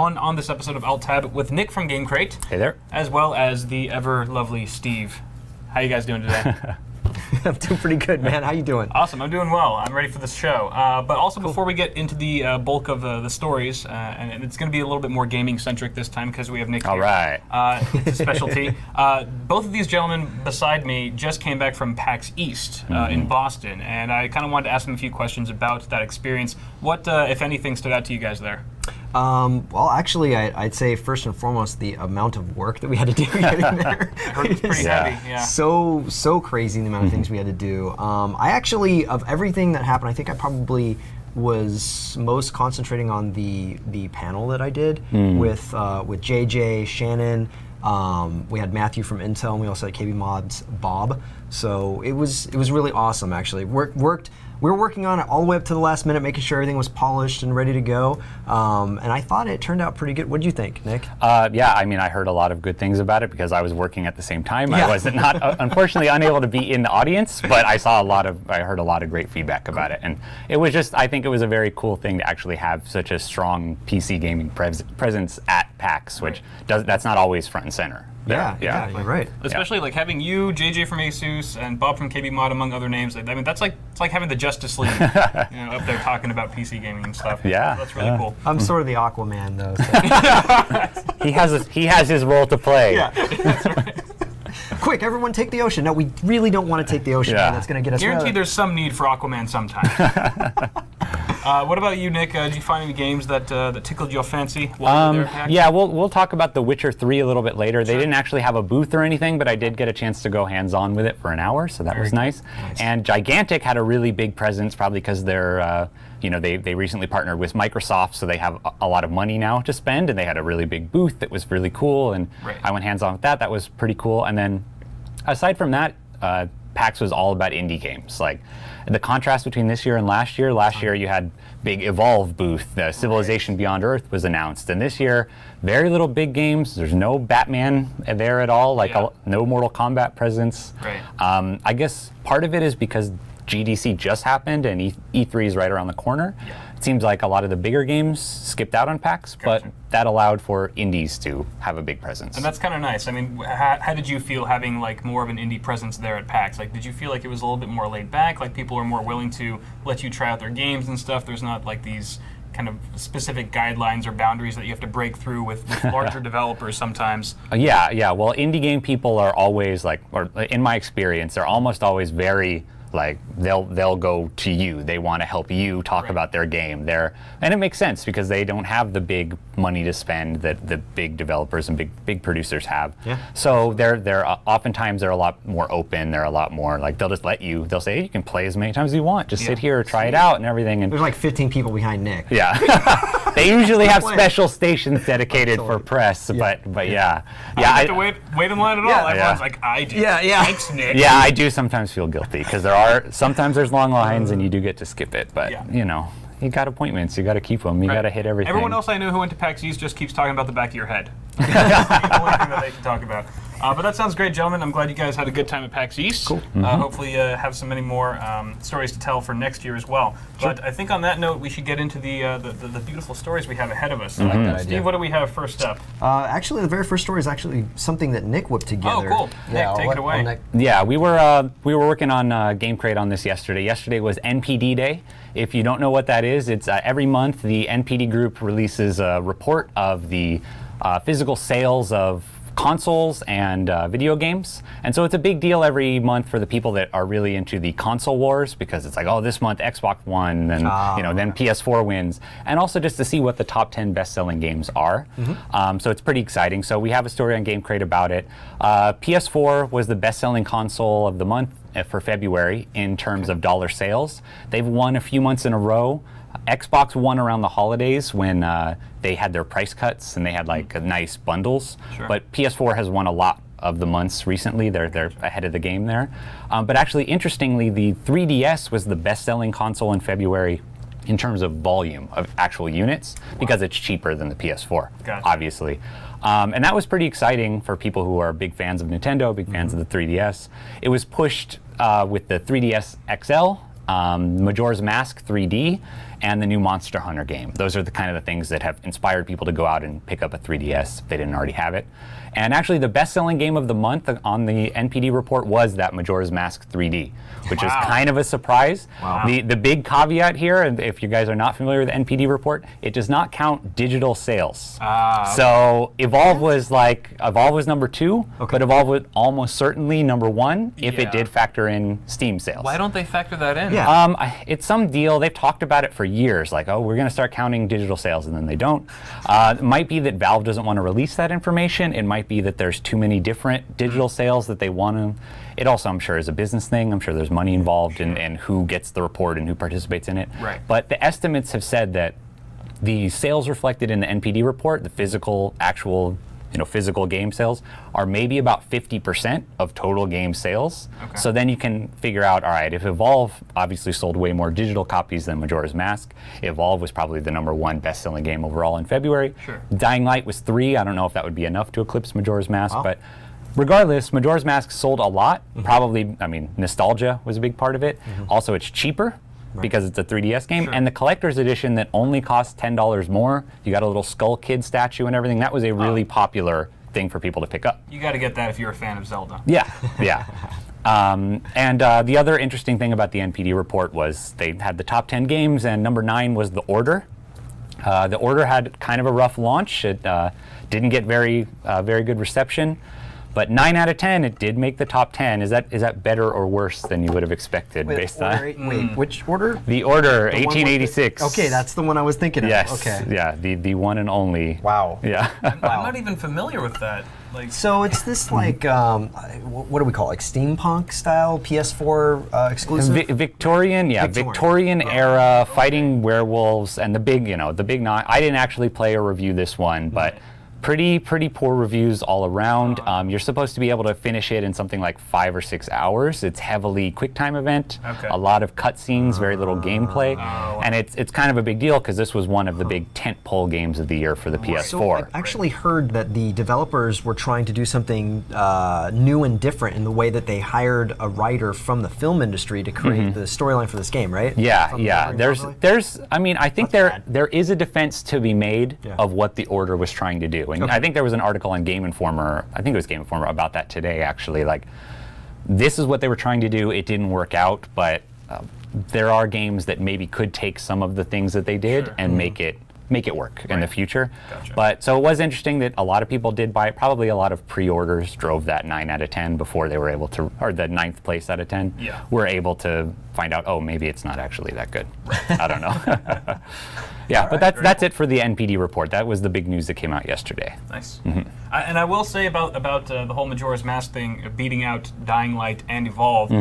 on this episode of Alt+Tab with Nick from Game Crate. Hey there. As well as the ever lovely Steve. How you guys doing today? I'm doing pretty good, man. How you doing? Awesome. I'm doing well. I'm ready for this show. But also, before we get into the bulk of the stories, and it's going to be a little bit more gaming-centric this time because we have Nick here. All right. It's a specialty. Both of these gentlemen beside me just came back from PAX East in Boston, and I kind of wanted to ask them a few questions about that experience. What, if anything, stood out to you guys there? Well, actually, I'd say first and foremost the amount of work that we had to do getting there. I heard it's pretty heavy. Yeah. So crazy the amount of things we had to do. I actually, of everything that happened, I think I probably was most concentrating on the panel that I did with JJ, Shannon. We had Matthew from Intel, and we also had KB Mod's Bob. So it was really awesome, actually. We were working on it all the way up to the last minute, making sure everything was polished and ready to go. And I thought it turned out pretty good. What did you think, Nick? Yeah, I mean, I heard a lot of good things about it because I was working at the same time. Yeah. I was unfortunately unable to be in the audience, but I heard a lot of great feedback about it. And it was just, I think it was a very cool thing to actually have such a strong PC gaming presence at PAX, which that's not always front and center. Yeah, you're right. Especially like having you, JJ from Asus, and Bob from KB Mod, among other names. I mean, it's like having the Justice League, up there talking about PC gaming and stuff. Yeah, that's really cool. I'm sort of the Aquaman, though. So. he has his role to play. Yeah, that's right. Quick, everyone take the ocean. No, we really don't want to take the ocean. Yeah. That's going to get us. Guaranteed, there's some need for Aquaman sometime. What about you, Nick? Did you find any games that tickled your fancy? Yeah, we'll talk about The Witcher 3 a little bit later. They didn't actually have a booth or anything, but I did get a chance to go hands-on with it for an hour, so that was nice. And Gigantic had a really big presence, probably because they're, they recently partnered with Microsoft, so they have a lot of money now to spend, and they had a really big booth that was really cool, and I went hands-on with that. That was pretty cool. And then, aside from that, PAX was all about indie games. Like the contrast between this year and last year. Last year you had big Evolve booth. The Civilization Beyond Earth was announced, and this year very little big games. There's no Batman there at all. Like no Mortal Kombat presence. I guess part of it is because GDC just happened and E3 is right around the corner. It seems like a lot of the bigger games skipped out on PAX, but that allowed for indies to have a big presence. And that's kind of nice. I mean, how did you feel having like more of an indie presence there at PAX? Like, did you feel like it was a little bit more laid back? Like people are more willing to let you try out their games and stuff? There's not like these kind of specific guidelines or boundaries that you have to break through with larger developers sometimes. Yeah. Well, indie game people are always like, or in my experience, they're almost always very like they'll go to you. They want to help you talk about their game. And it makes sense because they don't have the big money to spend that the big developers and big producers have. So they're oftentimes they're a lot more open. They're a lot more like they'll just let you. They'll say, hey, you can play as many times as you want. Just sit here, try it out, and everything. And there's like 15 people behind Nick. Yeah. They usually have special stations dedicated for press, but yeah. I have to wait in line at all. Everyone's like, I do. Thanks, Nick. Yeah, I do sometimes feel guilty because sometimes there's long lines and you do get to skip it, but you got appointments, you got to keep them, you got to hit everything. Everyone else I know who went to PAX East just keeps talking about the back of your head. That's the only thing that they can talk about. But that sounds great, gentlemen. I'm glad you guys had a good time at PAX East. Cool. Hopefully have so many more stories to tell for next year as well. But I think on that note, we should get into the beautiful stories we have ahead of us. Steve, what do we have first up? Actually, the very first story is actually something that Nick whipped together. Oh, cool. Nick, take it away. Yeah, we were working on Game Crate on this yesterday. Yesterday was NPD Day. If you don't know what that is, it's every month the NPD group releases a report of the physical sales of consoles and video games. And so it's a big deal every month for the people that are really into the console wars because it's like, oh, this month Xbox won and then PS4 wins. And also just to see what the top 10 best-selling games are. So it's pretty exciting. So we have a story on Game Crate about it. PS4 was the best-selling console of the month for February in terms of dollar sales. They've won a few months in a row. Xbox won around the holidays when they had their price cuts and they had like nice bundles. But PS4 has won a lot of the months recently. They're ahead of the game there. But actually, interestingly, the 3DS was the best-selling console in February in terms of volume of actual units because it's cheaper than the PS4, obviously. And that was pretty exciting for people who are big fans of Nintendo, big fans of the 3DS. It was pushed with the 3DS XL, Majora's Mask 3D, and the new Monster Hunter game. Those are the kind of the things that have inspired people to go out and pick up a 3DS if they didn't already have it. And actually, the best-selling game of the month on the NPD report was that Majora's Mask 3D, which is kind of a surprise. Wow. The big caveat here, and if you guys are not familiar with the NPD report, it does not count digital sales. So Evolve was number 2, but Evolve was almost certainly number 1 if it did factor in Steam sales. Why don't they factor that in? Yeah. It's some deal. They've talked about it for years, like, oh, we're going to start counting digital sales, and then they don't. It might be that Valve doesn't want to release that information. It might be that there's too many different digital sales that they want to. It also, I'm sure, is a business thing. I'm sure there's money involved in who gets the report and who participates in it. Right. But the estimates have said that the sales reflected in the NPD report, the actual physical game sales, are maybe about 50% of total game sales. Okay. So then you can figure out, all right, if Evolve obviously sold way more digital copies than Majora's Mask, Evolve was probably the number 1 best-selling game overall in February. Sure. Dying Light was 3. I don't know if that would be enough to eclipse Majora's Mask, but regardless, Majora's Mask sold a lot. Probably, nostalgia was a big part of it. Also, it's cheaper. Because it's a 3DS game, and the collector's edition that only costs $10 more. You got a little Skull Kid statue and everything. That was a really popular thing for people to pick up. You got to get that if you're a fan of Zelda. Yeah, yeah. And the other interesting thing about the NPD report was they had the top 10 games, and number 9 was The Order. The Order had kind of a rough launch. It didn't get very good reception. But 9 out of 10, it did make the top 10. Is that better or worse than you would have expected based on? Wait, which order? The Order, The one with 1886. Okay, that's the one I was thinking of. Yes. Okay. Yeah, the one and only. Wow. Yeah. I'm not even familiar with that. Like, So it's this what do we call it? Like steampunk style PS4 exclusive? Victorian era fighting werewolves, and the big I didn't actually play or review this one, but pretty poor reviews all around. You're supposed to be able to finish it in something like 5 or 6 hours. It's heavily QuickTime event, a lot of cutscenes, very little gameplay, and it's kind of a big deal because this was one of the big tentpole games of the year for the PS4. So I actually heard that the developers were trying to do something new and different in the way that they hired a writer from the film industry to create the storyline for this game, right? Yeah. I think there is a defense to be made of what the Order was trying to do. And I think there was an article on Game Informer, I think it was Game Informer, about that today, actually. Like, this is what they were trying to do. It didn't work out, but there are games that maybe could take some of the things that they did and make it work in the future. Gotcha. But so it was interesting that a lot of people did buy it. Probably a lot of pre-orders drove that 9 out of 10 before they were able to, or the 9th place out of 10, were able to find out, oh, maybe it's not actually that good. I don't know. Yeah, but that's it for the NPD report. That was the big news that came out yesterday. Nice. And I will say about the whole Majora's Mask thing, beating out Dying Light and Evolve,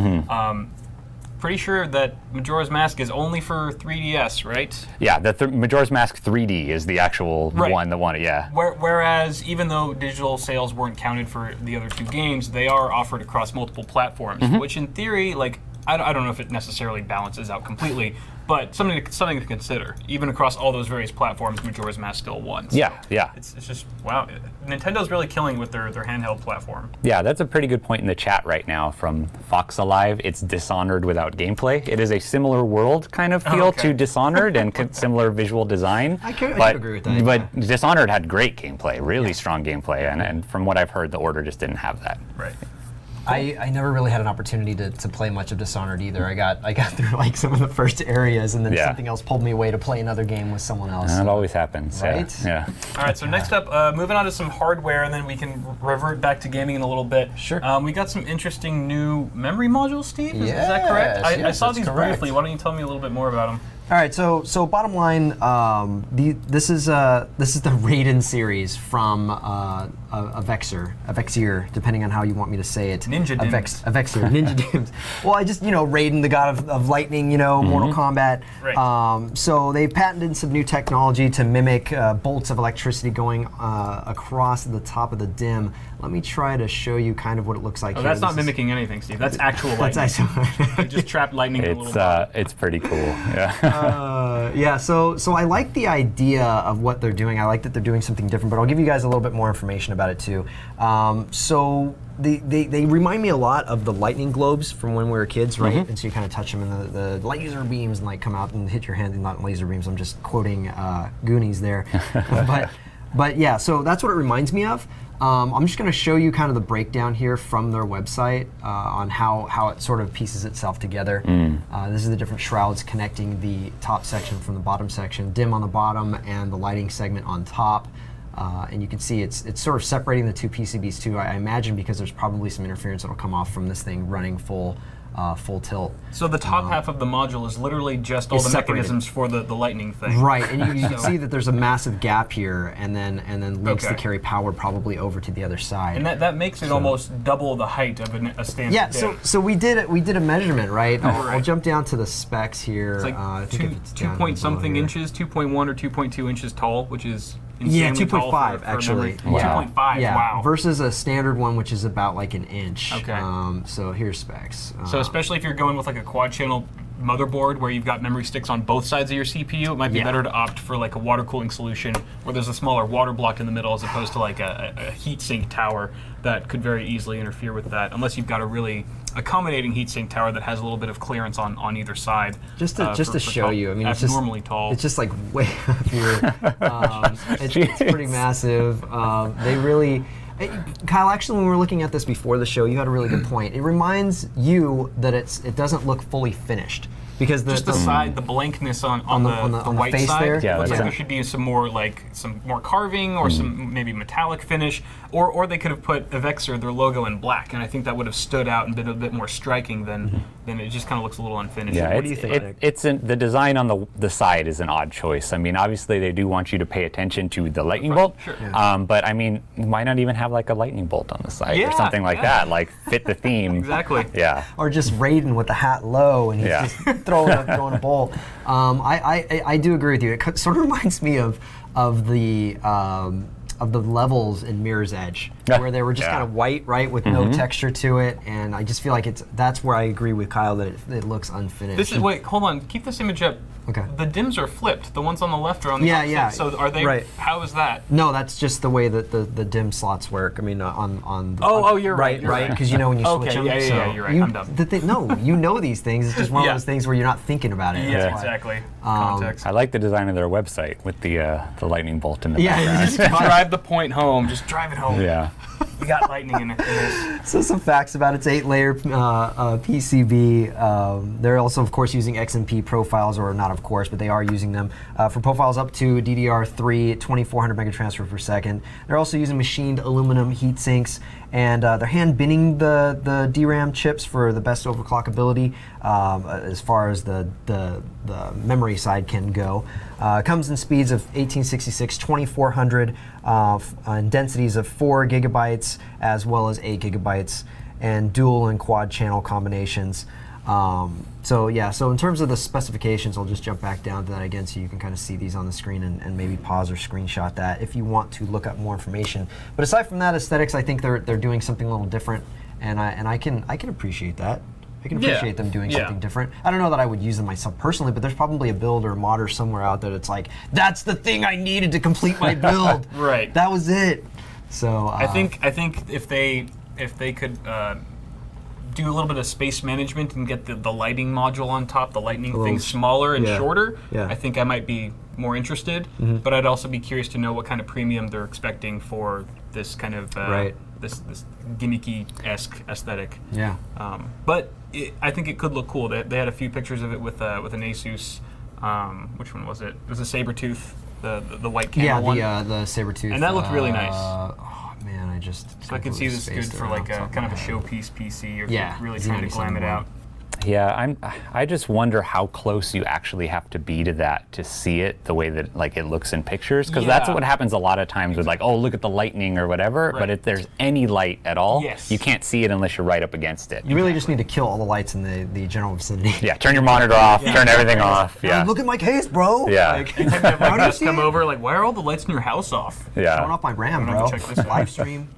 pretty sure that Majora's Mask is only for 3DS, right? Yeah, the Majora's Mask 3D is the actual one that won it, yeah. Whereas, even though digital sales weren't counted for the other 2 games, they are offered across multiple platforms, which in theory, like, I don't know if it necessarily balances out completely, but something to consider. Even across all those various platforms, Majora's Mask still won. So yeah. It's just, wow. Nintendo's really killing with their handheld platform. Yeah, that's a pretty good point in the chat right now from Fox Alive. It's Dishonored without gameplay. It is a similar world kind of feel to Dishonored and similar visual design. I could agree with that. But Dishonored had great gameplay, really strong gameplay, and from what I've heard, the Order just didn't have that. Right. I never really had an opportunity to play much of Dishonored either. I got through like some of the first areas, and then something else pulled me away to play another game with someone else. And it always happens, right? Yeah. All right, so next up, moving on to some hardware, and then we can revert back to gaming in a little bit. Sure. We got some interesting new memory modules, Steve. Is that Yes, correct? I yes, saw that's these correct. briefly. Why don't you tell me a little bit more about them? All right, so bottom line, this is the Raiden series from Avexir, depending on how you want me to say it. Ninja Dims. Avexir, Ninja Dims. Well, I just Raiden, the god of lightning, Mortal Kombat. Right. So they patented some new technology to mimic bolts of electricity going across the top of the dim. Let me try to show you kind of what it looks like. Oh, here. that's not mimicking anything, Steve. That's actual lightning. That's actual. They just trapped lightning in a little bottle. It's pretty cool. Yeah. So I like the idea of what they're doing. I like that they're doing something different, but I'll give you guys a little bit more information about it too. So they remind me a lot of the lightning globes from when we were kids, right? And so you kind of touch them, and the laser beams like come out and hit your hand, and not laser beams. I'm just quoting Goonies there, but yeah. So that's what it reminds me of. I'm just going to show you kind of the breakdown here from their website on how it sort of pieces itself together. This is the different shrouds connecting the top section from the bottom section, dim on the bottom and the lighting segment on top. And you can see it's sort of separating the two PCBs too, I imagine, because there's probably some interference that'll come off from this thing running full tilt. So the top half of the module is literally just all the mechanisms for the lightning thing. Right, and you can see that there's a massive gap here, and then links to carry power probably over to the other side. And that makes it almost double the height of a standard. Yeah, DIM. so we did a measurement, right? I'll jump down to the specs here. It's like I think if it's 2 down point below something here. inches, 2.1 or 2.2 inches tall, which is Yeah, insanely tall 2.5 for actually. memory. Yeah. 2.5, Yeah, wow. versus a standard one, which is about like an inch. Okay. So here's specs. So especially if you're going with like a quad channel motherboard where you've got memory sticks on both sides of your CPU, it might be better to opt for like a water cooling solution where there's a smaller water block in the middle as opposed to like a heatsink tower that could very easily interfere with that, unless you've got a really accommodating heatsink tower that has a little bit of clearance on either side. Just to show you, I mean, it's abnormally tall. It's just like way up here. It's pretty massive. They really. Kyle, actually, when we were looking at this before the show, you had a really good point. It reminds you that it doesn't look fully finished. Because just the side, the blankness on the white face side, there? Yeah, looks like that's there should be some more carving or some maybe metallic finish, or they could have put Avexor, their logo, in black, and I think that would have stood out and been a bit more striking than it just kind of looks a little unfinished. Yeah, What do you think, Nick? the design on the side is an odd choice. I mean, obviously they do want you to pay attention to the lightning bolt, Sure. but I mean, why not even have like a lightning bolt on the side or Yeah, something like that, like fit the theme. Exactly. Yeah. Or just Raiden with the hat low and he's just throwing a bolt. I do agree with you. It sort of reminds me of the levels in Mirror's Edge, where they were just kind of white, right, with no texture to it, and I just feel like that's where I agree with Kyle that it looks unfinished. Wait, hold on. Keep this image up. Okay. The DIMMs are flipped. The ones on the left are on the opposite. Yeah. So are they? Right. How is that? No, that's just the way that the DIM slots work. I mean, on the You're right. You're right. Because you know when you switch Okay, them. yeah, you're right. I'm dumb. No, you know these things. It's just one of those things where you're not thinking about it. Yeah, That's why. exactly. Context. I like the design of their website with the lightning bolt in the Yeah, background. just Drive the point home. Just drive it home. Yeah. We got lightning in this. So some facts about its 8-layer PCB. They're also, of course, using XMP profiles, or not of course, but they are using them for profiles up to DDR3, 2400 megatransfer per second. They're also using machined aluminum heat sinks, and they're hand binning the DRAM chips for the best overclockability as far as the memory side can go. Comes in speeds of 1866, 2400, and densities of 4 gigabytes as well as 8 gigabytes, and dual and quad channel combinations. So in terms of the specifications, I'll just jump back down to that again so you can kind of see these on the screen and maybe pause or screenshot that if you want to look up more information. But aside from that, aesthetics, I think they're doing something a little different, and I can appreciate that. I can appreciate them doing something different. I don't know that I would use them myself personally, but there's probably a build or a modder somewhere out there that's like, that's the thing I needed to complete my build. Right. That was it. So I think if they could do a little bit of space management and get the lighting module on top, the lightning thing smaller and shorter, I think I might be more interested. But I'd also be curious to know what kind of premium they're expecting for this kind of this gimmicky-esque aesthetic. Yeah. But I think it could look cool. They had a few pictures of it with an Asus. Which one was it? It was a Sabertooth, the white camera one. The Sabertooth. And that looked really nice. Oh man, I just. So I can see this good for like a kind of a showpiece PC, or if you're really it's trying gonna to be glam it something out. Yeah, I just wonder how close you actually have to be to that to see it the way that like it looks in pictures, because that's what happens a lot of times with like, oh, look at the lightning or whatever, but if there's any light at all, you can't see it unless you're right up against it. You really just need to kill all the lights in the general vicinity. Yeah, turn your monitor off, turn everything off. Yeah. Look at my case, bro. Yeah. Like, have you ever just come over like, why are all the lights in your house off? Turn Yeah. off my RAM, I'm bro. gonna check this out. Live stream.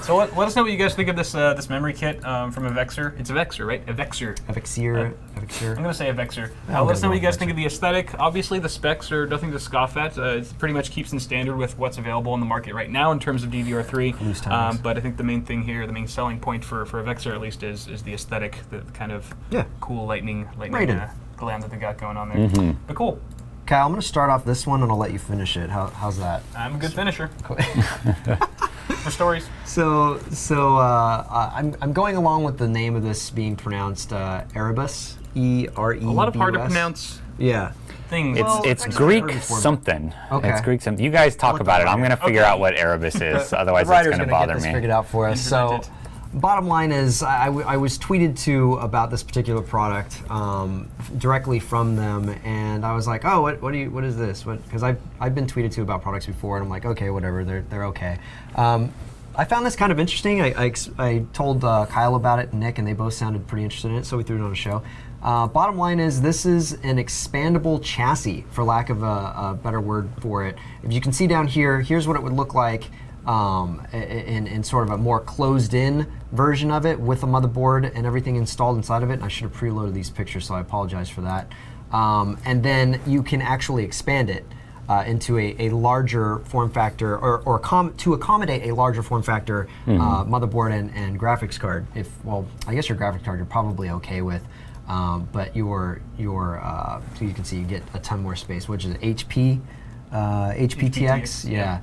So let us know what you guys think of this this memory kit from Avexer. It's Avexer, right? Avexer. Avexer. I'm going to say Avexer. I'm Let us know gonna what you go guys think of the aesthetic. Obviously, the specs are nothing to scoff at. It pretty much keeps in standard with what's available in the market right now in terms of DDR3. Loose timings. But I think the main thing here, the main selling point for Avexer at least, is the aesthetic, the kind of cool lightning glam that they got going on there. But cool. Kyle, I'm going to start off this one and I'll let you finish it. How's that? I'm a good finisher. For stories. So I'm going along with the name of this being pronounced Erebus, E-R-E-B-U-S. A lot of hard to pronounce Yeah. things. It's actually Greek heard before, but- something. Okay. It's Greek something. You guys talk look about it. that I'm up. going to figure out what Erebus is. Otherwise, The it's writer's going to gonna bother get this me. figured out for us. So, Implement bottom line is, I was tweeted to about this particular product directly from them, and I was like, oh, what is this? Because I've been tweeted to about products before, and I'm like, okay, whatever, they're okay. I found this kind of interesting. I told Kyle about it and Nick, and they both sounded pretty interested in it, so we threw it on a show. Bottom line is, this is an expandable chassis, for lack of a better word for it. If you can see down here, here's what it would look like in sort of a more closed-in version of it, with a motherboard and everything installed inside of it. And I should have preloaded these pictures, so I apologize for that. And then you can actually expand it into a larger form factor, or to accommodate a larger form factor motherboard and graphics card. Well, I guess your graphics card you're probably okay with, but your so you can see you get a ton more space. Which is HP HPTX, yeah.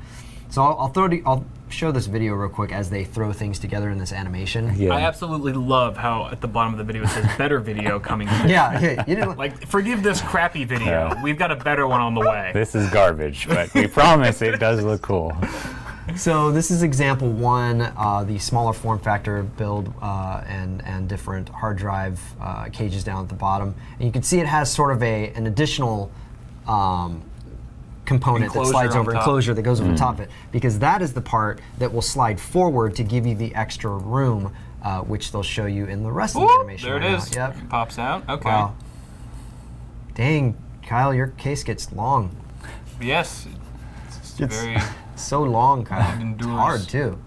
So I'll show this video real quick as they throw things together in this animation. Yeah. I absolutely love how at the bottom of the video it says better video coming. Yeah, you didn't Like, forgive this crappy video. We've got a better one on the way. This is garbage, but we promise it does look cool. So this is example one, the smaller form factor build and different hard drive cages down at the bottom. And you can see it has sort of an additional component Enclosure that slides on over, top. enclosure that goes over top of it, because that is the part that will slide forward to give you the extra room, which they'll show you in the rest of the animation. There it right is. now. Yep. Pops out. Okay. Wow. Dang, Kyle, your case gets long. Yes. It's very. So long, Kyle. It endures. It's hard too.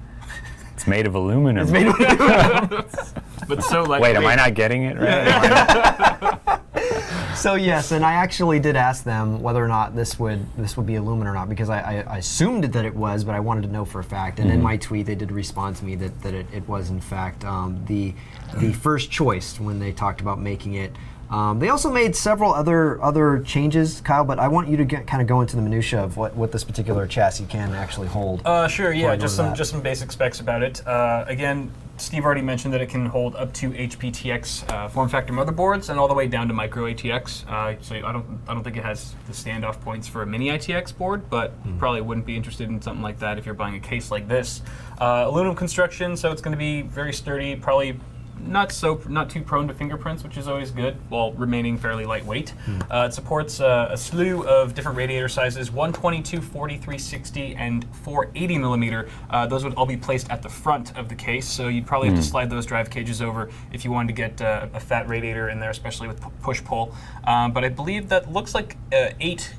It's made of aluminum. But so like. Wait, am I not getting it right? So yes, and I actually did ask them whether or not this would be aluminum or not, because I assumed that it was, but I wanted to know for a fact. And in my tweet, they did respond to me that it was in fact the first choice when they talked about making it. They also made several other changes, Kyle, but I want you to kind of go into the minutia of what this particular chassis can actually hold. Sure, yeah, Before I go to just some basic specs about it. Again, Steve already mentioned that it can hold up to HPTX form factor motherboards and all the way down to micro ATX. So I don't think it has the standoff points for a mini ITX board, but probably wouldn't be interested in something like that if you're buying a case like this. Aluminum construction, so it's going to be very sturdy, probably not too prone to fingerprints, which is always good, while remaining fairly lightweight. It supports a slew of different radiator sizes: 122, 40, 360, and 480 millimeter. Those would all be placed at the front of the case, so you'd probably have to slide those drive cages over if you wanted to get a fat radiator in there, especially with push-pull. But I believe that looks like eight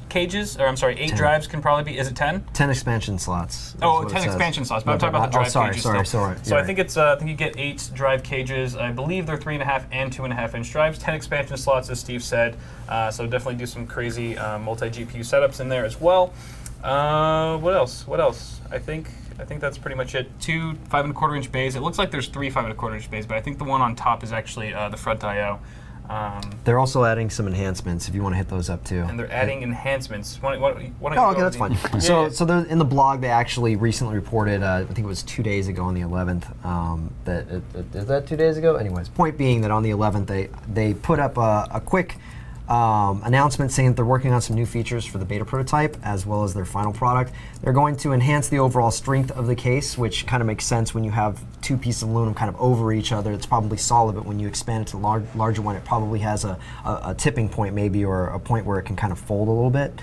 cages, or I'm sorry, 8 drives can probably be, is it 10? 10 expansion slots. Oh, 10 expansion slots, but I'm talking about the drive cages sorry. So I think I think you get 8 drive cages. I believe they're 3.5 and 2.5 inch drives, 10 expansion slots, as Steve said. So definitely do some crazy multi-GPU setups in there as well. What else? I think that's pretty much it. 2 5.25 inch bays. It looks like there's 3 5.25 inch bays, but I think the one on top is actually the front I/O. They're also adding some enhancements if you want to hit those up too. And they're adding enhancements. Why don't you Oh, go okay, that's over fine. these? So in the blog, they actually recently reported, I think it was 2 days ago on the 11th, is that 2 days ago? Anyways, point being that on the 11th, they put up a quick announcement saying that they're working on some new features for the beta prototype as well as their final product. They're going to enhance the overall strength of the case, which kind of makes sense when you have 2 pieces of aluminum kind of over each other. It's probably solid, but when you expand it to the larger one, it probably has a tipping point maybe, or a point where it can kind of fold a little bit.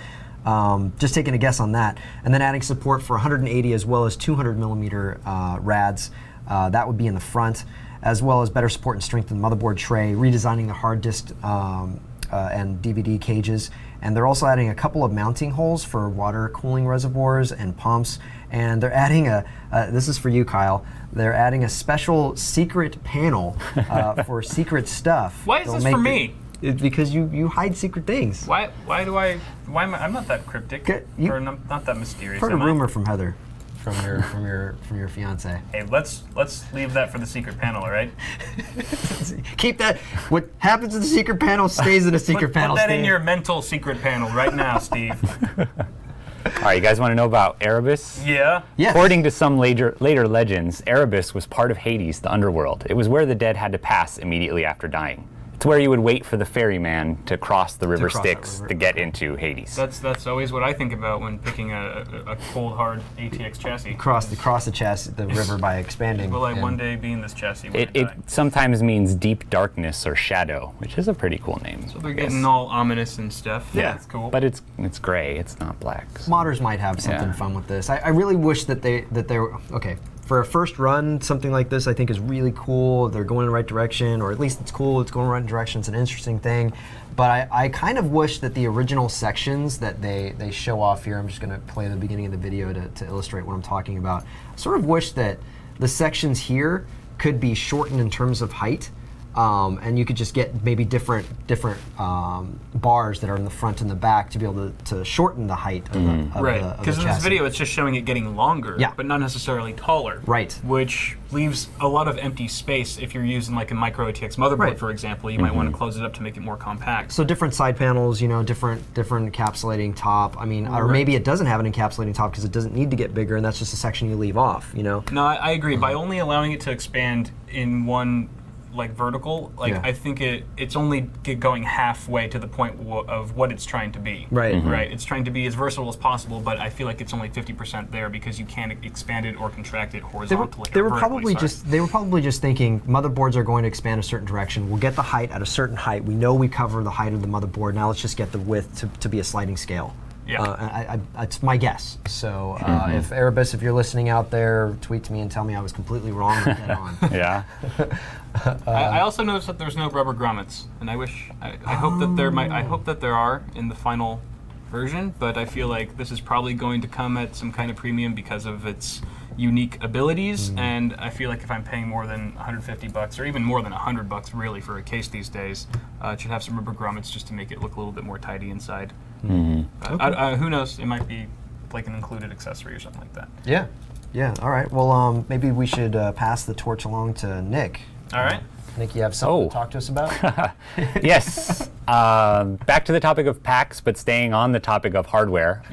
Just taking a guess on that. And then adding support for 180 as well as 200 millimeter rads. That would be in the front, as well as better support and strength in the motherboard tray, redesigning the hard disk and DVD cages. And they're also adding a couple of mounting holes for water cooling reservoirs and pumps. And they're adding this is for you, Kyle. They're adding a special secret panel for secret stuff. Why is this for me? It's because you hide secret things. Why am I? I'm not that cryptic. Or not that mysterious. Heard a rumor from Heather, from your fiance. Hey, let's leave that for the secret panel, all right? Keep that. What happens in the secret panel stays in the secret panel. Put that Steve. in your mental secret panel right now, Steve. All right, you guys want to know about Erebus? Yeah. Yes. According to some later legends, Erebus was part of Hades, the underworld. It was where the dead had to pass immediely after dying. It's where you would wait for the ferryman to cross the river Styx to get into Hades. That's always what I think about when picking a cold, hard ATX chassis. Cross the chassis, the river by expanding. Will I one day be in this chassis? When I It die? sometimes means deep darkness or shadow, which is a pretty cool name. So they're getting all ominous and stuff. Yeah, That's cool. But it's gray. It's not black. Modders might have something fun with this. I really wish that they were okay. For a first run, something like this I think is really cool. They're going in the right direction, or at least it's cool. It's going in the right direction. It's an interesting thing. But I kind of wish that the original sections that they show off here, I'm just going to play the beginning of the video to illustrate what I'm talking about. I sort of wish that the sections here could be shortened in terms of height. And you could just get maybe different bars that are in the front and the back to be able to shorten the height of right, because in this video it's just showing it getting longer, but not necessarily taller. Right. Which leaves a lot of empty space if you're using like a micro ATX motherboard, for example. You might want to close it up to make it more compact. So different side panels, different encapsulating top. I mean, or maybe it doesn't have an encapsulating top because it doesn't need to get bigger, and that's just a section you leave off. No, I agree. By only allowing it to expand in one vertical, I think it's only going halfway to the point of what it's trying to be. Right. Right. It's trying to be as versatile as possible, but I feel like it's only 50% there because you can't expand it or contract it horizontally. They were probably just thinking motherboards are going to expand a certain direction. We'll get the height at a certain height. We know we cover the height of the motherboard. Now let's just get the width to be a sliding scale. Yeah. It's my guess. So if Erebus, if you're listening out there, tweet to me and tell me I was completely wrong. Get on. Yeah. I also noticed that there's no rubber grommets, and I hope that there are in the final version, but I feel like this is probably going to come at some kind of premium because of its unique abilities, and I feel like if I'm paying more than $150 or even more than $100 really for a case these days, it should have some rubber grommets just to make it look a little bit more tidy inside. Who knows? It might be like an included accessory or something like that. Yeah. All right. Well, maybe we should pass the torch along to Nick. All right. Nick, you have something to talk to us about? Yes. Back to the topic of PAX, but staying on the topic of hardware.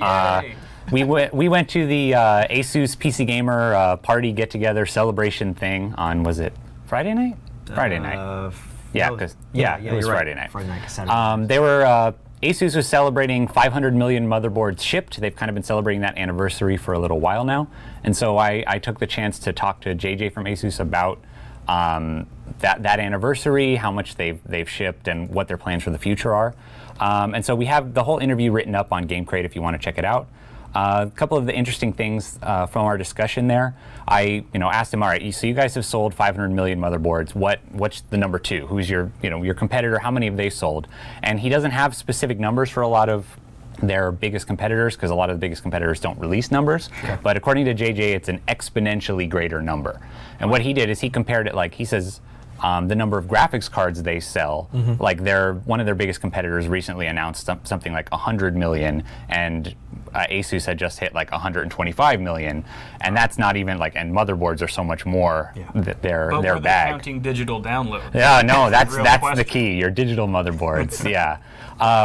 We went to the Asus PC Gamer party get-together celebration thing on, was it Friday night? Friday night. Yeah, it was Friday night. Friday night, Saturday. They were Asus was celebrating 500 million motherboards shipped. They've kind of been celebrating that anniversary for a little while now, and so I took the chance to talk to JJ from Asus about that anniversary, how much they've shipped, and what their plans for the future are. And so we have the whole interview written up on GameCrate if you want to check it out. A couple of the interesting things from our discussion there. I asked him, all right, so you guys have sold 500 million motherboards. What's the number two? Who's your competitor? How many have they sold? And he doesn't have specific numbers for a lot of their biggest competitors because a lot of the biggest competitors don't release numbers. Sure. But according to JJ, it's an exponentially greater number. And what he did is he compared it, like he says, the number of graphics cards they sell, like one of their biggest competitors recently announced something like 100 million, and Asus had just hit like 125 million, and that's not even and motherboards are so much more that their But bag. counting digital downloads. Yeah, no, that's question. the key. Your digital motherboards. Yeah.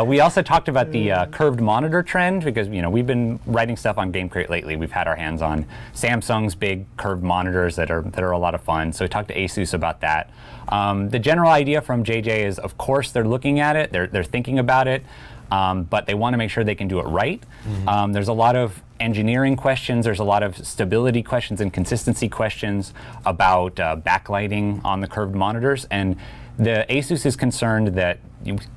We also talked about the curved monitor trend because we've been writing stuff on GameCrate lately. We've had our hands on Samsung's big curved monitors that are a lot of fun. So we talked to Asus about that. The general idea from JJ is, of course, they're looking at it. They're thinking about it. But they want to make sure they can do it right. There's a lot of engineering questions. There's a lot of stability questions and consistency questions about backlighting on the curved monitors. And the Asus is concerned that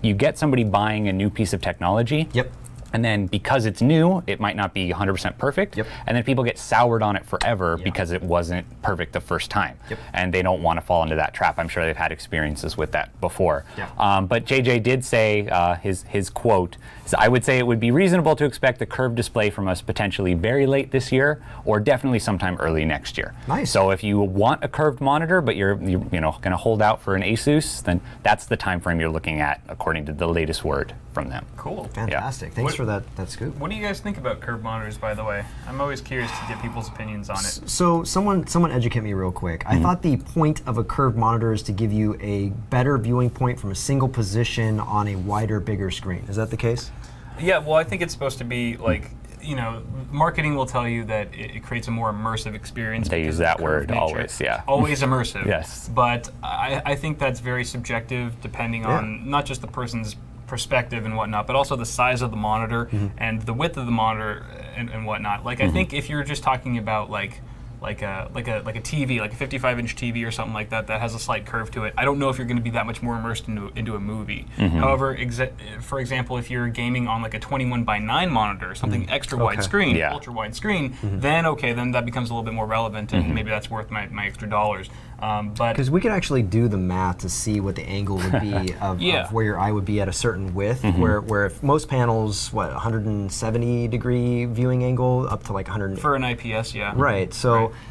you get somebody buying a new piece of technology. Yep. And then because it's new, it might not be 100% perfect. Yep. And then people get soured on it forever because it wasn't perfect the first time. Yep. And they don't want to fall into that trap. I'm sure they've had experiences with that before. Yeah. But JJ did say, his quote is, "I would say it would be reasonable to expect a curved display from us potentially very late this year or definitely sometime early next year." Nice. So if you want a curved monitor, but you're going to hold out for an Asus, then that's the time frame you're looking at according to the latest word from them. Cool. Fantastic. Thanks for that scoop. What do you guys think about curved monitors, by the way? I'm always curious to get people's opinions on it. So someone educate me real quick. I thought the point of a curved monitor is to give you a better viewing point from a single position on a wider, bigger screen. Is that the case? Yeah, well, I think it's supposed to be like, marketing will tell you that it creates a more immersive experience. They use that word always, yeah. Always immersive. Yes. But I think that's very subjective depending on not just the person's perspective and whatnot, but also the size of the monitor and the width of the monitor and whatnot. Like, I think if you're just talking about like a TV, like a 55-inch TV or something like that has a slight curve to it, I don't know if you're going to be that much more immersed into a movie. However, for example, if you're gaming on like a 21:9 monitor, something extra wide screen, ultra wide screen, then that becomes a little bit more relevant, and maybe that's worth my extra dollars. But because we could actually do the math to see what the angle would be of where your eye would be at a certain width, where if most panels, 170 degree viewing angle up to like 100 for an IPS, right.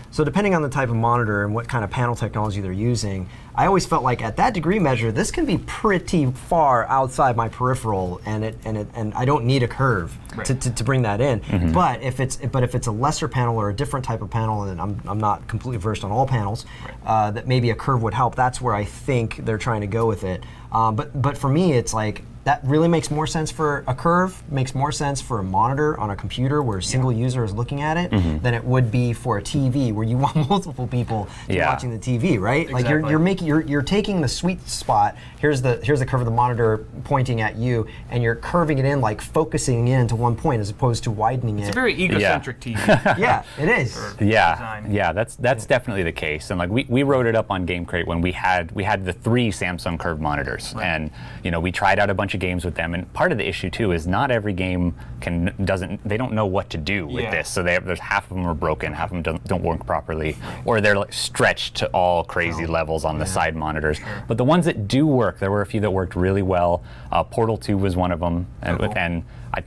So depending on the type of monitor and what kind of panel technology they're using, I always felt like at that degree measure, this can be pretty far outside my peripheral, and I don't need a curve to bring that in. But if it's a lesser panel or a different type of panel, and I'm not completely versed on all panels, that maybe a curve would help. That's where I think they're trying to go with it. But for me, it's like, that really makes more sense for a curve, makes more sense for a monitor on a computer where a single user is looking at it than it would be for a TV where you want multiple people watching the TV, right? Exactly. Like you're taking the sweet spot. Here's the curve of the monitor pointing at you, and you're curving it in, like focusing in to one point as opposed to widening it. It's a very egocentric TV. Yeah, it is. Yeah, that's definitely the case. And like we wrote it up on Game Crate when we had the 3 Samsung curved monitors, and we tried out a bunch of games with them. And part of the issue too is not every game they don't know what to do with this. So there's half of them are broken, half of them don't work properly, or they're like stretched to all crazy levels on the side monitors. But the ones that do work, there were a few that worked really well. Portal 2 was one of them, and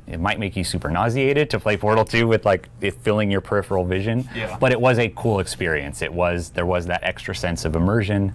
it might make you super nauseated to play Portal 2 with like it filling your peripheral vision, but it was a cool experience. There was that extra sense of immersion,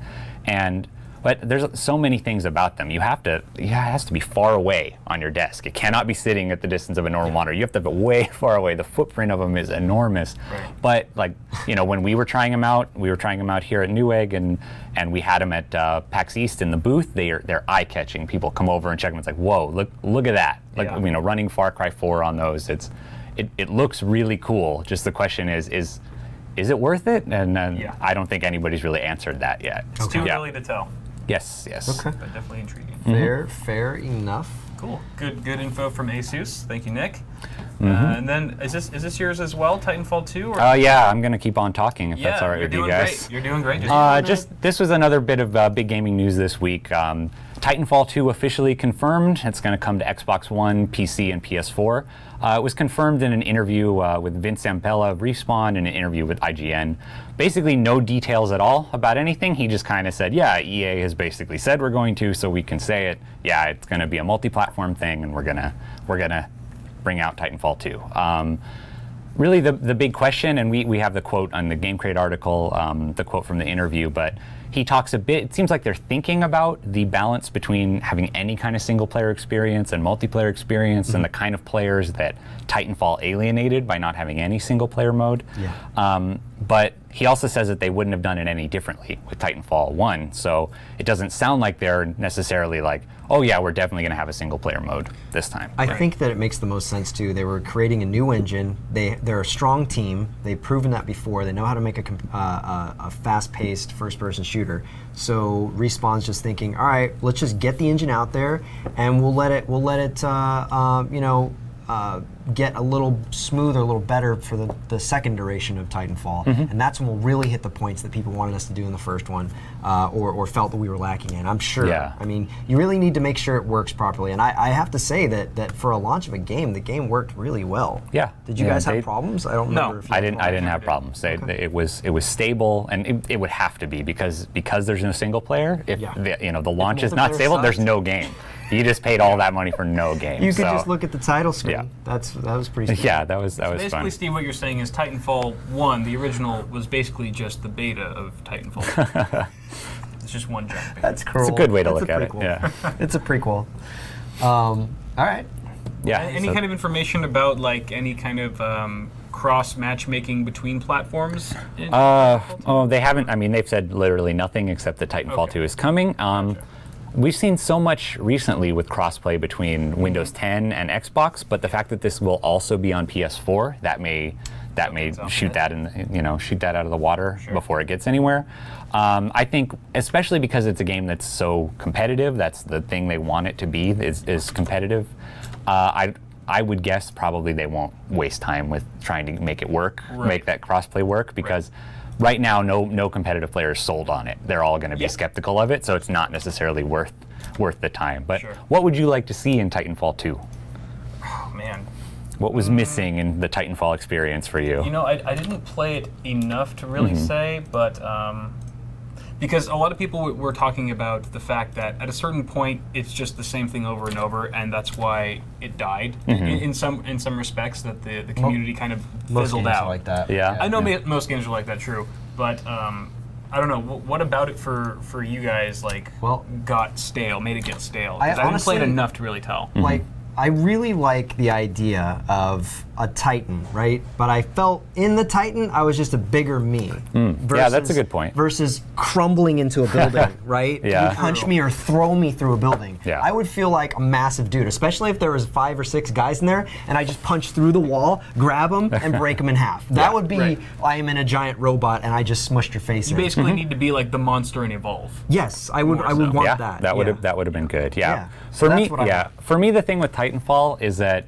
but there's so many things about them. It has to be far away on your desk. It cannot be sitting at the distance of a normal monitor. You have to have it way far away. The footprint of them is enormous. But like, when we were trying them out, here at Newegg, and we had them at PAX East in the booth. They're eye-catching. People come over and check them. It's like, whoa, look at that. Like, running Far Cry 4 on those, it looks really cool. Just the question is it worth it? And I don't think anybody's really answered that yet. It's too early to tell. Yes. Okay. But definitely intriguing. Fair enough. Cool. Good info from Asus. Thank you, Nick. And then is this yours as well, Titanfall 2? Or? Yeah, I'm gonna keep on talking if that's all right with you guys. Great. You're doing great. This was another bit of big gaming news this week. Titanfall 2 officially confirmed. It's going to come to Xbox One, PC, and PS4. It was confirmed in an interview with Vince Zampella of Respawn and an interview with IGN. Basically, no details at all about anything. He just kind of said, yeah, EA has basically said we're going to, so we can say it. Yeah, it's going to be a multi-platform thing, and we're gonna bring out Titanfall 2. Really, the big question, and we have the quote on the Game Crate article, the quote from the interview, but he talks a bit, it seems like they're thinking about the balance between having any kind of single player experience and multiplayer experience and the kind of players that Titanfall alienated by not having any single player mode. But he also says that they wouldn't have done it any differently with Titanfall 1, so it doesn't sound like they're necessarily like, oh yeah, we're definitely going to have a single player mode this time. I think that it makes the most sense too. They were creating a new engine. They're a strong team. They've proven that before. They know how to make a fast-paced first-person shooter. So Respawn's just thinking, all right, let's just get the engine out there, and we'll let it get a little smoother, a little better for the second duration of Titanfall, and that's when we'll really hit the points that people wanted us to do in the first one, or felt that we were lacking in. I'm sure. Yeah. I mean, you really need to make sure it works properly, and I have to say that for a launch of a game, the game worked really well. Yeah. Did you guys have problems? I don't remember. If you I had didn't. I didn't have problems. It was stable, and it would have to be because there's no single player. If the launch is not multiplayer stable, there's sucks. no game. You just paid all that money for no game. You could just look at the title screen. Yeah. That was pretty. Yeah, that was Basically, fun. Steve, what you're saying is Titanfall 1, the original, was basically just the beta of Titanfall. It's just one giant beta. That's cool. It's a good way to That's look a at it. prequel. Yeah. It's a prequel. All right. Yeah. Any kind of information about like any kind of cross matchmaking between platforms? They haven't. I mean, they've said literally nothing except that Titanfall 2 is coming. We've seen so much recently with crossplay between Windows 10 and Xbox, but the fact that this will also be on PS4, that may shoot that out of the water before it gets anywhere. I think, especially because it's a game that's so competitive, that's the thing they want it to be, is competitive. I would guess probably they won't waste time with trying to make it work, make that crossplay work, because right now no competitive player is sold on it. They're all going to be skeptical of it, so it's not necessarily worth the time. But what would you like to see in Titanfall 2? Oh man. What was missing in the Titanfall experience for you? You know, I didn't play it enough to really say, but because a lot of people were talking about the fact that at a certain point it's just the same thing over and over, and that's why it died in some respects. That the community kind of Most fizzled games out. are like that. Yeah. I know most games are like that, true, but I don't know. What about it for you guys? Like, got stale, made it get stale? 'Cause I didn't play it enough to really tell. Like, I really like the idea of a Titan, right? But I felt in the Titan, I was just a bigger me. Yeah, that's a good point. Versus crumbling into a building, right? Yeah. You punch me or throw me through a building. Yeah. I would feel like a massive dude, especially if there was 5 or 6 guys in there, and I just punch through the wall, grab them, and break them in half. That would be, I am in a giant robot, and I just smushed your face You in. basically need to be like the monster and evolve. Yes, I would want that. That would have been good. Yeah. Yeah. For So me, that's what I want. For me, the thing with Titanfall is that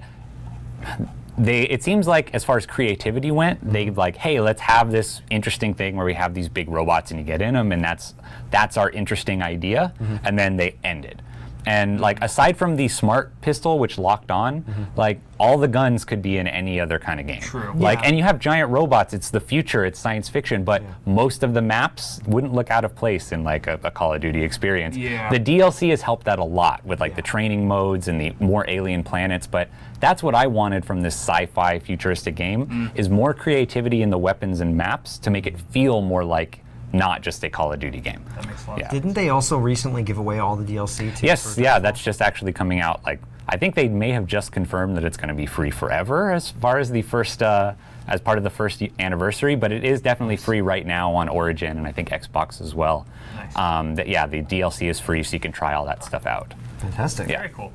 it seems like as far as creativity went, they like, hey, let's have this interesting thing where we have these big robots and you get in them, and that's our interesting idea, and then they ended. And like, aside from the smart pistol, which locked on, like all the guns could be in any other kind of game. True. Like, and you have giant robots. It's the future. It's science fiction. But most of the maps wouldn't look out of place in like a Call of Duty experience. Yeah. The DLC has helped that a lot with like the training modes and the more alien planets. But that's what I wanted from this sci-fi futuristic game: is more creativity in the weapons and maps to make it feel more like not just a Call of Duty game. That makes a lot of sense. Didn't they also recently give away all the DLC too? Yes, yeah, that's just actually coming out. Like, I think they may have just confirmed that it's going to be free forever as far as the first, as part of the first anniversary, but it is definitely free right now on Origin and I think Xbox as well. Nice. The DLC is free, so you can try all that stuff out. Fantastic. Very cool.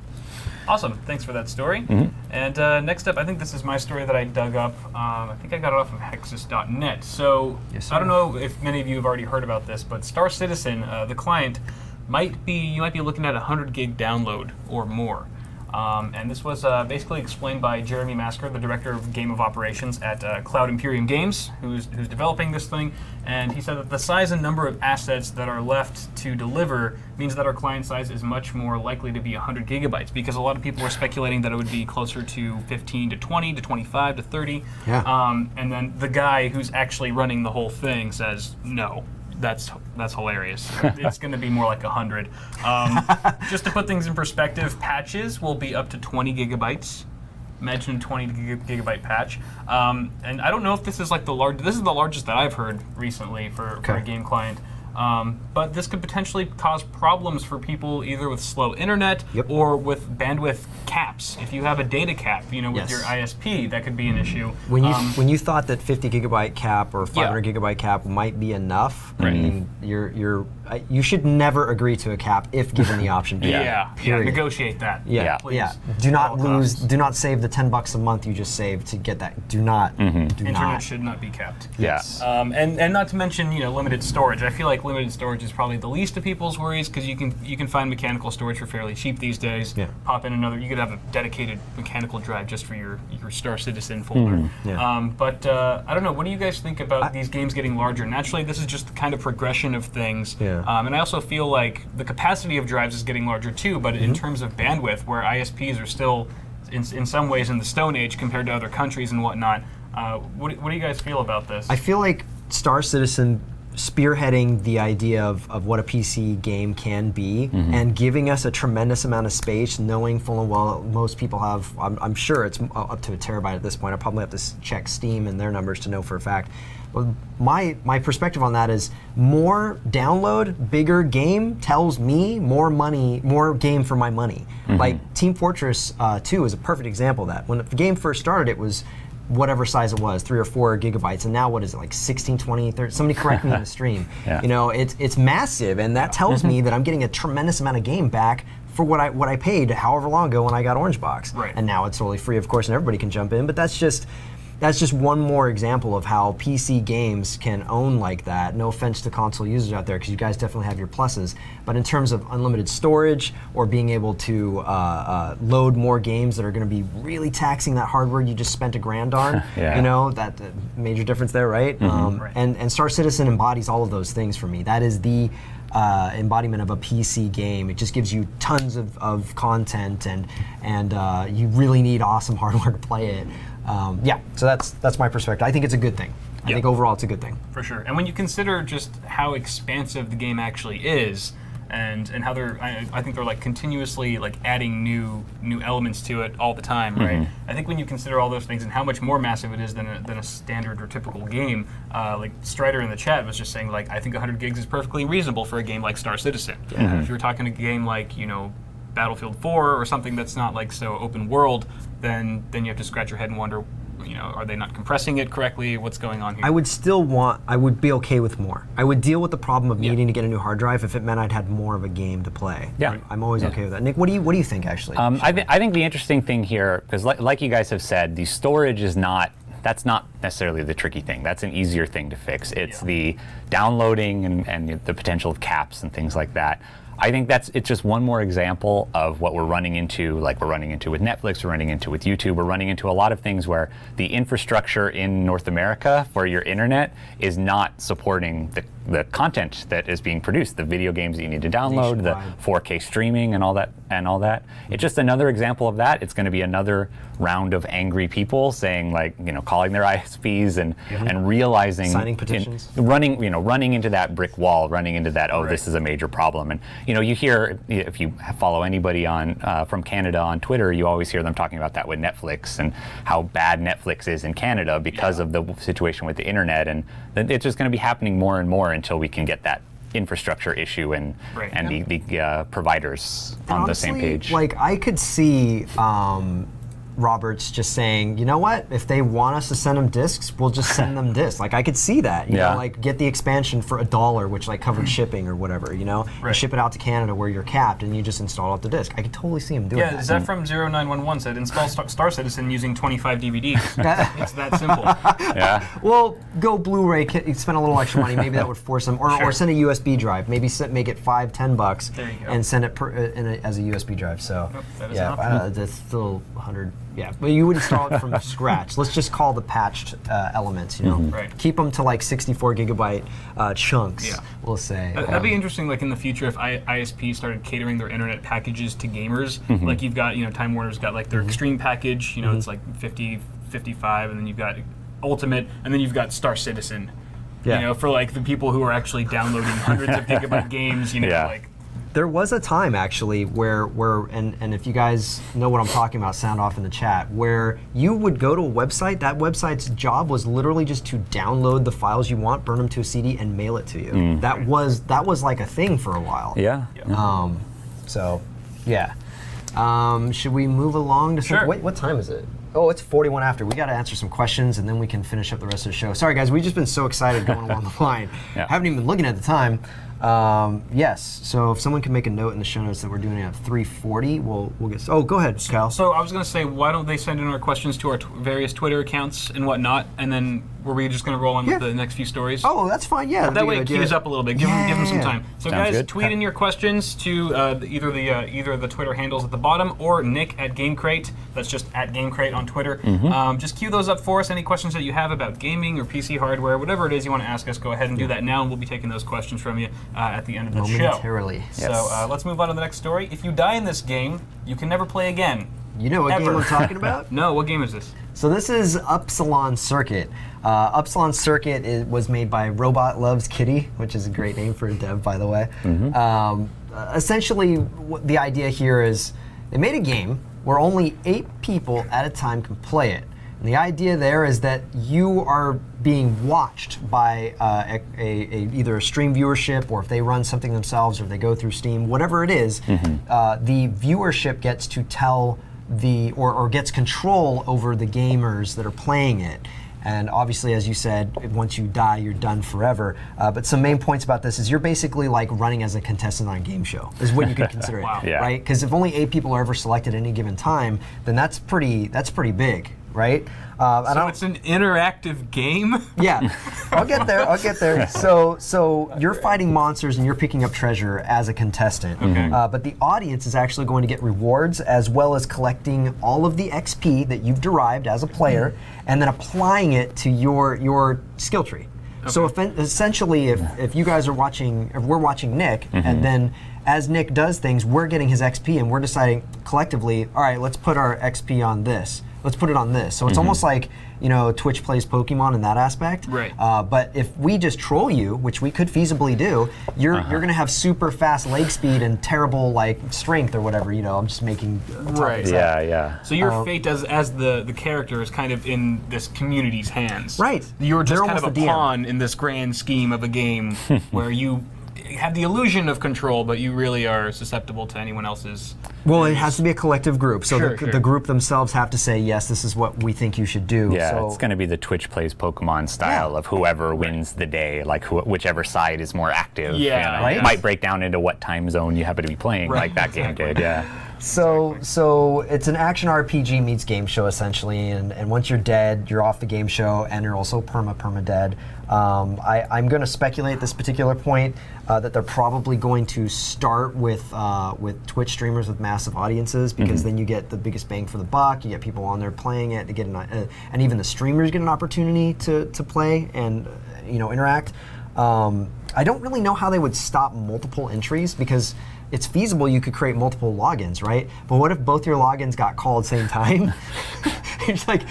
Awesome. Thanks for that story. And next up, I think this is my story that I dug up. I think I got it off of hexus.net. So I don't know if many of you have already heard about this, but Star Citizen, the client, you might be looking at 100 gig download or more. And this was basically explained by Jeremy Masker, the director of Game of Operations at Cloud Imperium Games, who's developing this thing. And he said that the size and number of assets that are left to deliver means that our client size is much more likely to be 100 gigabytes, because a lot of people were speculating that it would be closer to 15 to 20 to 25 to 30. Yeah. And then the guy who's actually running the whole thing says, no. That's hilarious. It's going to be more like 100. Just to put things in perspective, patches will be up to 20 gigabytes. Imagine a 20 gigabyte patch. And I don't know if this is like this is the largest that I've heard recently for a game client. But this could potentially cause problems for people either with slow internet or with bandwidth caps. If you have a data cap, with your ISP, that could be an issue. When you thought that 50 gigabyte cap or 500 gigabyte cap might be enough, I mean, you're you should never agree to a cap if given the option. Yeah. Period. Negotiate that. Yeah, Please. yeah. Do not At all lose. costs. Do not save the $10 a month you just saved to get that. Do not. Do Internet not. should not be kept. Yes. And not to mention, limited storage. I feel like limited storage is probably the least of people's worries because you can find mechanical storage for fairly cheap these days. Yeah. Pop in another. You could have a dedicated mechanical drive just for your Star Citizen folder. Yeah. But I don't know. What do you guys think about these games getting larger? Naturally, this is just the kind of progression of things. Yeah. And I also feel like the capacity of drives is getting larger too. But in terms of bandwidth, where ISPs are still in some ways in the Stone Age compared to other countries and whatnot. What do you guys feel about this? I feel like Star Citizen spearheading the idea of what a PC game can be and giving us a tremendous amount of space, knowing full and well most people have, I'm sure it's up to a terabyte at this point. I probably have to check Steam and their numbers to know for a fact. But my perspective on that is more download, bigger game tells me more money, more game for my money. Like Team Fortress 2 is a perfect example of that. When the game first started, it was whatever size it was, 3 or 4 gigabytes, and now what is it, like 16, 20, 30? Somebody correct me in the stream. Yeah. It's massive, and that tells me that I'm getting a tremendous amount of game back for what I paid however long ago when I got Orange Box. Right. And now it's totally free, of course, and everybody can jump in, but that's just one more example of how PC games can own like that. No offense to console users out there, because you guys definitely have your pluses. But in terms of unlimited storage or being able to load more games that are going to be really taxing that hardware you just spent $1,000 on, Yeah. that major difference there, right? Right. And Star Citizen embodies all of those things for me. That is the embodiment of a PC game. It just gives you tons of content, and you really need awesome hardware to play it. So that's my perspective. I think it's a good thing. I think overall it's a good thing. For sure. And when you consider just how expansive the game actually is, and how I think they're like continuously like adding new elements to it all the time, right? I think when you consider all those things and how much more massive it is than a standard or typical game, like Strider in the chat was just saying, like, I think 100 gigs is perfectly reasonable for a game like Star Citizen. If you were talking a game like Battlefield 4 or something that's not like so open world, then you have to scratch your head and wonder, are they not compressing it correctly? What's going on here? I would be okay with more. I would deal with the problem of needing to get a new hard drive if it meant I'd had more of a game to play. Yeah. I'm always okay with that. Nick, what do you think actually? I think the interesting thing here, because like you guys have said, the storage is that's not necessarily the tricky thing. That's an easier thing to fix. It's the downloading and the potential of caps and things like that. I think it's just one more example of what we're running into, like we're running into with Netflix, we're running into with YouTube, we're running into a lot of things where the infrastructure in North America for your internet is not supporting the content that is being produced, the video games that you need to download, the 4K streaming and all that. It's just another example of that. It's going to be another round of angry people saying, like, calling their ISPs and realizing, signing petitions, running into that brick wall, running into that, this is a major problem. And you hear, if you follow anybody from Canada on Twitter, you always hear them talking about that with Netflix and how bad Netflix is in Canada because of the situation with the internet, and it's just going to be happening more and more until we can get that infrastructure issue and the providers on the same page. Like, I could see Roberts just saying, you know what, if they want us to send them discs, we'll just send them discs. Like, I could see that, you know, like get the expansion for $1, which like covered shipping or whatever, and ship it out to Canada where you're capped and you just install it the disc. I could totally see him doing that. Yeah, is that from 0911 said install Star Citizen using 25 DVDs. It's that simple. Yeah. Well, go Blu-ray, spend a little extra money, maybe that would force them, or send a USB drive, maybe make it $5-10 there you go. and send it as a USB drive. So that is an option. that's still 100. Yeah, but you would install it from scratch. Let's just call the patched elements, Right. Keep them to like 64 gigabyte chunks, we'll say. That'd be interesting, like in the future, if ISP started catering their internet packages to gamers. Like you've got, Time Warner's got like their Extreme package, it's like 50, 55, and then you've got Ultimate, and then you've got Star Citizen. For like the people who are actually downloading hundreds of gigabyte games, like. There was a time actually where and if you guys know what I'm talking about, sound off in the chat, where you would go to a website, that website's job was literally just to download the files you want, burn them to a CD, and mail it to you. That was like a thing for a while. Yeah. Should we move along to Sure. Wait, what time is it? Oh, it's 41 after. We got to answer some questions and then we can finish up the rest of the show. Sorry guys, we've just been so excited going along the line. Haven't even been looking at the time. Yes. So if someone can make a note in the show notes that we're doing it at 3:40, we'll get. Oh, go ahead, Cal. So I was going to say, why don't they send in our questions to our various Twitter accounts and whatnot, and then were we just going to roll on with the next few stories? Oh, that's fine. Yeah. That way it queues up a little bit. Give them some time. So Sounds guys, good. tweet in your questions to either the Twitter handles at the bottom or Nick at GameCrate. That's just at GameCrate on Twitter. Just queue those up for us. Any questions that you have about gaming or PC hardware, whatever it is you want to ask us, go ahead and do that now, and we'll be taking those questions from you at the end of the show. Momentarily. So let's move on to the next story. If you die in this game, you can never play again. You know what Ever. game I'm talking about? No, what game is this? So this is Upsilon Circuit. Upsilon Circuit was made by Robot Loves Kitty, which is a great name for a dev, by the way. Essentially, the idea here is they made a game where only 8 people at a time can play it. And the idea there is that you are being watched by either a stream viewership, or if they run something themselves, or they go through Steam, whatever it is, the viewership gets to tell or gets control over the gamers that are playing it. And obviously, as you said, once you die, you're done forever. But some main points about this is you're basically like running as a contestant on a game show, is what you could consider it, right? Because if only 8 people are ever selected at any given time, then that's pretty big, right? So it's an interactive game? Yeah, I'll get there. So you're fighting monsters and you're picking up treasure as a contestant. Okay. But the audience is actually going to get rewards, as well as collecting all of the XP that you've derived as a player, and then applying it to your skill tree. Okay. So essentially, if you guys are watching, if we're watching Nick, and then as Nick does things, we're getting his XP, and we're deciding collectively, all right, let's put our XP on this. Let's put it on this. So it's almost like, Twitch plays Pokemon in that aspect. Right. But if we just troll you, which we could feasibly do, you're going to have super fast leg speed and terrible strength or whatever. I'm just making. Right. Yeah. So your fate as the character is kind of in this community's hands. Right. You're just They're kind of a almost the DM. pawn in this grand scheme of a game where you have the illusion of control, but you really are susceptible to anyone else's. Well, it has to be a collective group, so Sure. the group themselves have to say, yes, this is what we think you should do. Yeah, so it's going to be the Twitch plays Pokemon style of whoever wins the day, like whichever side is more active. Yeah, right. It might break down into what time zone you happen to be playing, like that game did. Yeah. So it's an action RPG meets game show, essentially, and once you're dead, you're off the game show, and you're also perma dead. I'm going to speculate at this particular point that they're probably going to start with Twitch streamers with massive audiences, because then you get the biggest bang for the buck. You get people on there playing it. They get and even the streamers get an opportunity to play and interact. I don't really know how they would stop multiple entries, because it's feasible you could create multiple logins, right? But what if both your logins got called at the same time? You're just like,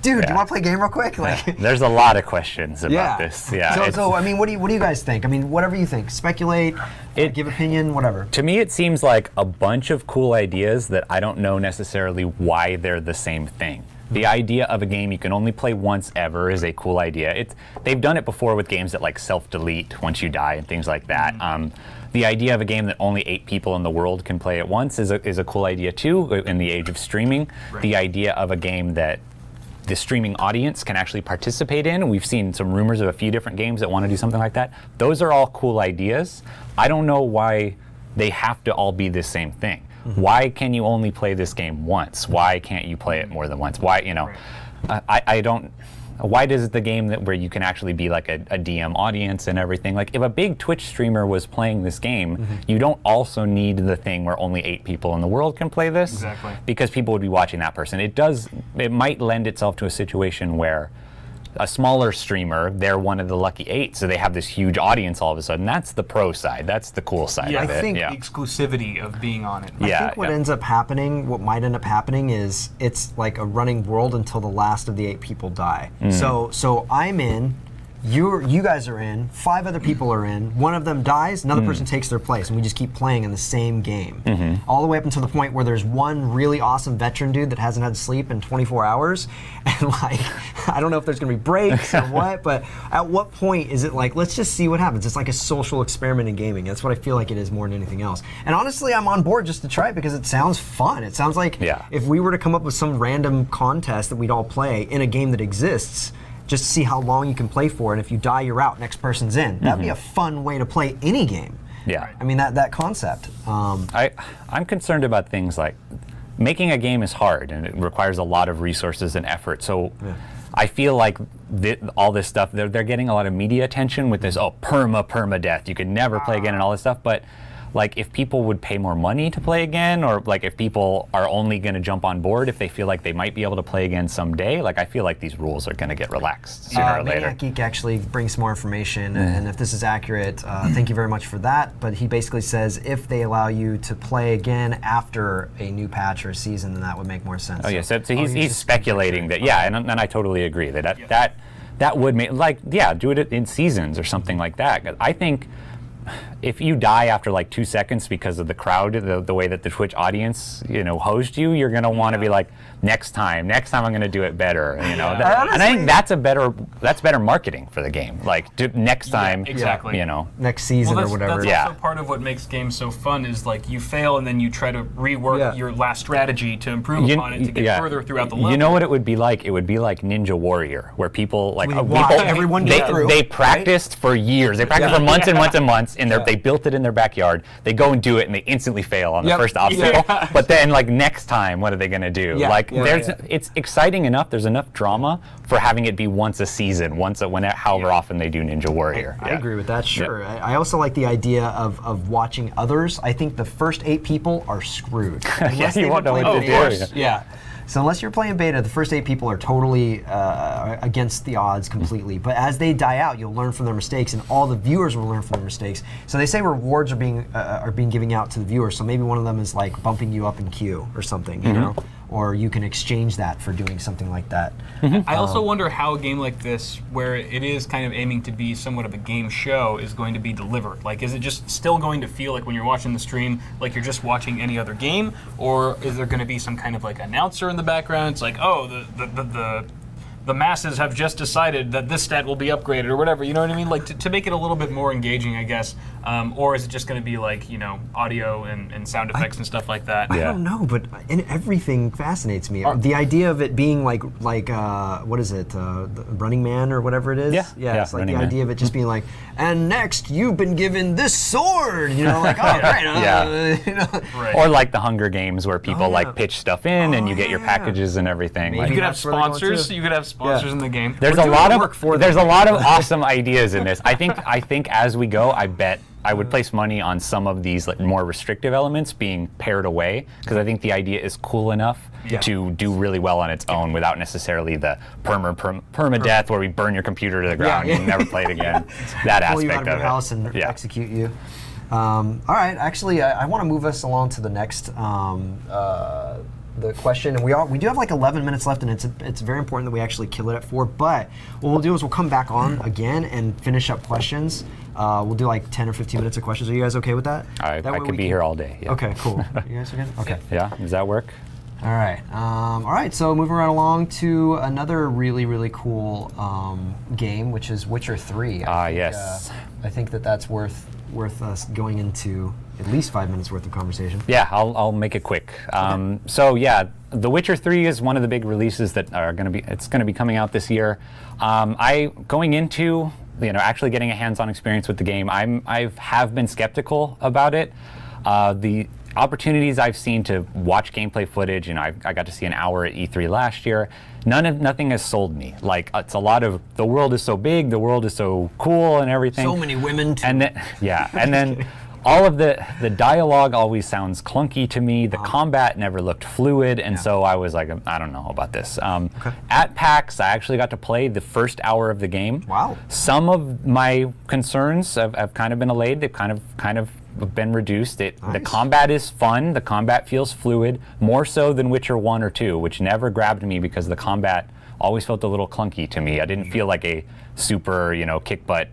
dude, do you want to play a game real quick? There's a lot of questions about this. Yeah. So I mean, what do you guys think? I mean, whatever you think. Speculate, give opinion, whatever. To me, it seems like a bunch of cool ideas that I don't know necessarily why they're the same thing. The idea of a game you can only play once ever is a cool idea. They've done it before with games that self-delete once you die and things like that. The idea of a game that only 8 people in the world can play at once is a cool idea too in the age of streaming. Right. The idea of a game that the streaming audience can actually participate in. We've seen some rumors of a few different games that want to do something like that. Those are all cool ideas. I don't know why they have to all be the same thing. Why can you only play this game once? Why can't you play it more than once? Why, I don't. Why does the game where you can actually be like a DM audience and everything? Like if a big Twitch streamer was playing this game, you don't also need the thing where only 8 people in the world can play this. Exactly. Because people would be watching that person. It might lend itself to a situation where a smaller streamer, they're one of the lucky 8, so they have this huge audience all of a sudden. That's the pro side. That's the cool side of it. I think the exclusivity of being on it. I think what ends up happening, what might end up happening is it's like a running world until the last of the 8 people die. So I'm in, you guys are in, 5 other people are in, one of them dies, another person takes their place, and we just keep playing in the same game. All the way up until the point where there's one really awesome veteran dude that hasn't had sleep in 24 hours, and I don't know if there's gonna be breaks or what, but at what point is it let's just see what happens? It's like a social experiment in gaming. That's what I feel like it is more than anything else. And honestly, I'm on board just to try it because it sounds fun. It sounds like if we were to come up with some random contest that we'd all play in a game that exists, just to see how long you can play for. And if you die, you're out. Next person's in. That'd be a fun way to play any game. Yeah. I mean, that concept. I'm concerned about things like making a game is hard and it requires a lot of resources and effort. So I feel like all this stuff, they're getting a lot of media attention with this, permadeath. You could never play again and all this stuff. But like if people would pay more money to play again, or like if people are only going to jump on board if they feel like they might be able to play again someday, like I feel like these rules are going to get relaxed sooner or later. Maniac Geek actually brings some more information, and if this is accurate, thank you very much for that. But he basically says if they allow you to play again after a new patch or a season, then that would make more sense. Oh yeah, so he's speculating that, yeah, and I totally agree that would make, like, yeah, do it in seasons or something like that. I think if you die after like 2 seconds because of the crowd, the way that the Twitch audience, host you, you're gonna want to be like, next time I'm gonna do it better, and I think that's better marketing for the game. Like next time, exactly. Next season or whatever. That's also part of what makes games so fun is like you fail and then you try to rework your last strategy to improve upon it to get further throughout the level. You know what it would be like? It would be like Ninja Warrior, where people like everyone get through. They practiced for years. They practiced for months and months and months, and they built it in their backyard. They go and do it, and they instantly fail on the first obstacle. But then, like next time, what are they going to do? It's exciting enough. There's enough drama for having it be once a season, however often they do Ninja Warrior. I agree with that. Sure. Yeah. I also like the idea of watching others. I think the first 8 people are screwed. Unless you won't know what to do. Yeah. So unless you're playing beta, the first 8 people are totally against the odds completely. But as they die out, you'll learn from their mistakes, and all the viewers will learn from their mistakes. So they say rewards are being given out to the viewers. So maybe one of them is like bumping you up in queue or something, you know, or you can exchange that for doing something like that. I also wonder how a game like this, where it is kind of aiming to be somewhat of a game show, is going to be delivered. Like, is it just still going to feel like when you're watching the stream, like you're just watching any other game, or is there going to be some kind of like announcer in the background? It's like, oh, the masses have just decided that this stat will be upgraded or whatever. You know what I mean? Like to make it a little bit more engaging, I guess. Or is it just going to be like audio and sound effects and stuff like that? I don't know, but everything fascinates me. The idea of it being like what is it, the Running Man or whatever it is? Yeah. It's like the idea of it just being like, and next you've been given this sword. Like, oh, right. Or like the Hunger Games, where people like pitch stuff in and you get your packages and everything. You could have sponsors. You could have sponsors in the game. There's a lot of awesome ideas in this. I think as we go, I bet I would place money on some of these like more restrictive elements being pared away, because I think the idea is cool enough to do really well on its own without necessarily the permadeath where we burn your computer to the ground and you never play it again. That pull you aspect out of your of house and execute you. All right, actually, I want to move us along to the next the question, and we do have like 11 minutes left, and it's very important that we actually kill it at 4. But what we'll do is we'll come back on again and finish up questions. We'll do like 10 or 15 minutes of questions. Are you guys okay with that? I could be here all day. Yeah. Okay, cool. You guys okay? Okay. Yeah. Does that work? All right. All right. So moving right along to another really, really cool game, which is Witcher 3. Yes. I think that's worth us going into at least 5 minutes worth of conversation. Yeah, I'll make it quick. So yeah, The Witcher 3 is one of the big releases that are going to be coming out this year. Going into actually getting a hands-on experience with the game, I have been skeptical about it. The opportunities I've seen to watch gameplay footage, I got to see an hour at E3 last year. Nothing has sold me. Like, it's a lot of the world is so big, the world is so cool, and everything. So many women too. And then all of the dialogue always sounds clunky to me. The combat never looked fluid, and so I was like, I don't know about this. At PAX, I actually got to play the first hour of the game. Wow. Some of my concerns have kind of been allayed. They've kind of been reduced. Nice. The combat is fun. The combat feels fluid, more so than Witcher 1 or 2, which never grabbed me because the combat always felt a little clunky to me. I didn't feel like a super, kick butt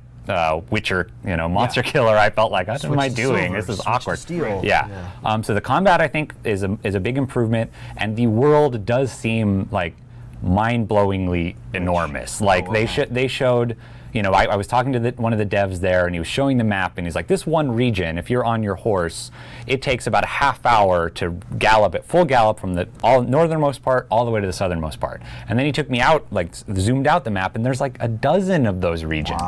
Witcher, monster killer. I felt like, what am I doing? This is awkward. So the combat, I think, is a big improvement, and the world does seem like mind-blowingly enormous. Like they showed, I was talking to one of the devs there, and he was showing the map, and he's like, this one region, if you're on your horse, it takes about a half hour to gallop at full gallop from the northernmost part all the way to the southernmost part. And then he took me out, like zoomed out the map, and there's like a dozen of those regions,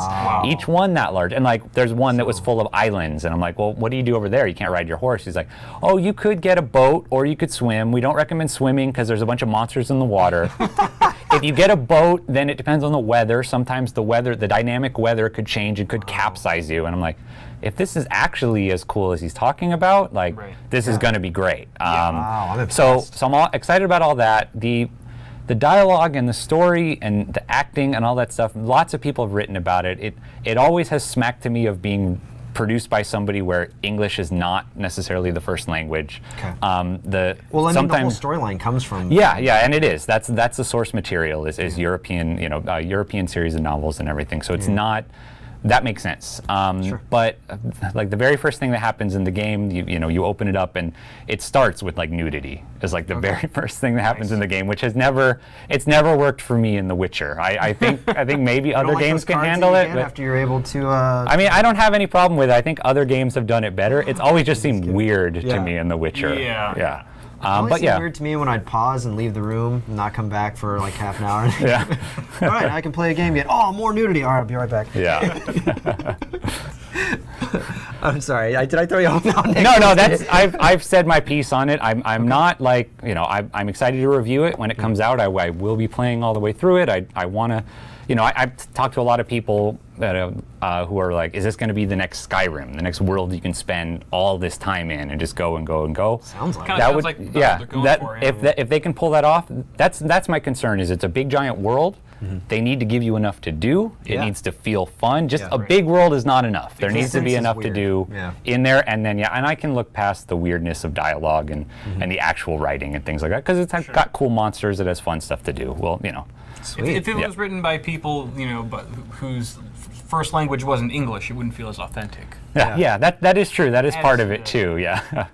each one that large. And like there's one that was full of islands, and I'm like, well, what do you do over there? You can't ride your horse. He's like, oh, you could get a boat or you could swim. We don't recommend swimming because there's a bunch of monsters in the water. If you get a boat, then it depends on the weather. Sometimes the dynamic weather could change and could capsize you. And I'm like, if this is actually as cool as he's talking about, like this is going to be great. Wow, I'm so impressed. I'm all excited about all that. The dialogue and the story and the acting and all that stuff. Lots of people have written about it. It always has smacked to me of being produced by somebody where English is not necessarily the first language. Okay. The whole storyline comes from. Yeah, and it is. That's the source material is European, European series of novels and everything. So it's not. That makes sense. But like the very first thing that happens in the game, you open it up and it starts with like nudity. Is like the very first thing that happens in the game, which has never worked for me in The Witcher. I think maybe other games can handle it. But after you're able to. I mean, I don't have any problem with it. I think other games have done it better. It's always just seemed weird to me in The Witcher. Yeah. But weird to me when I'd pause and leave the room and not come back for like half an hour. All right, I can play a game again. Oh, more nudity. All right, I'll be right back. Yeah. I'm sorry. Did I throw you off now? No. That's I've said my piece on it. I'm not like I'm excited to review it when it comes out. I will be playing all the way through it. I want to. I've talked to a lot of people that who are like, is this going to be the next Skyrim, the next world you can spend all this time in and just go and go and go? Sounds like that would, like they're going for, if they can pull that off, that's my concern. Is it's a big giant world. They need to give you enough to do. It needs to feel fun. Just a big world is not enough. There needs to be enough to do in there, and then and I can look past the weirdness of dialogue and the actual writing and things like that because it's got cool monsters. It has fun stuff to do. Well, Sweet. If it was written by people, but whose first language wasn't English, it wouldn't feel as authentic. Yeah, that is true. That is part of it too. Yeah.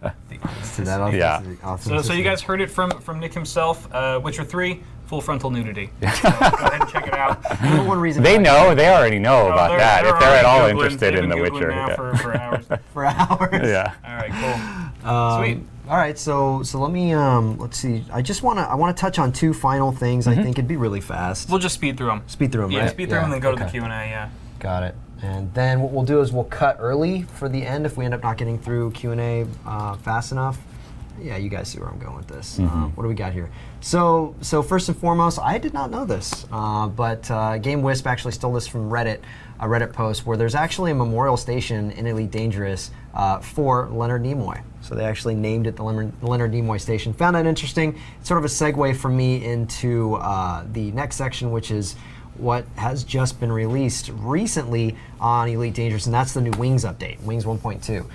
So you guys heard it from Nick himself. Witcher 3, full frontal nudity. So go ahead and check it out. One reason they already know about that. If they're at all interested in The Witcher. Now for hours. For hours. Yeah. All right, cool. Sweet. All right, so let me let's see. I want to touch on two final things. I think it'd be really fast. We'll just speed through them. Speed through them, Yeah, right? speed through them and then go to the Q&A. Yeah. Got it. And then what we'll do is we'll cut early for the end if we end up not getting through Q&A fast enough. Yeah, you guys see where I'm going with this. What do we got here? So first and foremost, I did not know this, but Game Wisp actually stole this from Reddit, a Reddit post where there's actually a memorial station in Elite Dangerous for Leonard Nimoy. So they actually named it the Leonard Nimoy Station. Found that interesting. It's sort of a segue for me into the next section, which is what has just been released recently on Elite Dangerous, and that's the new Wings update, Wings 1.2.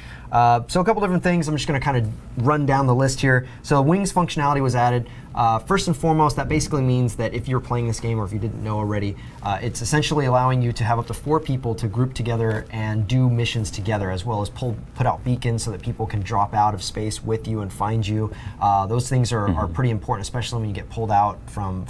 So a couple different things. I'm just going to kind of run down the list here. So Wings functionality was added. First and foremost, that basically means that if you're playing this game, or if you didn't know already, it's essentially allowing you to have up to 4 people to group together and do missions together, as well as put out beacons so that people can drop out of space with you and find you. Those things are pretty important, especially when you get pulled out from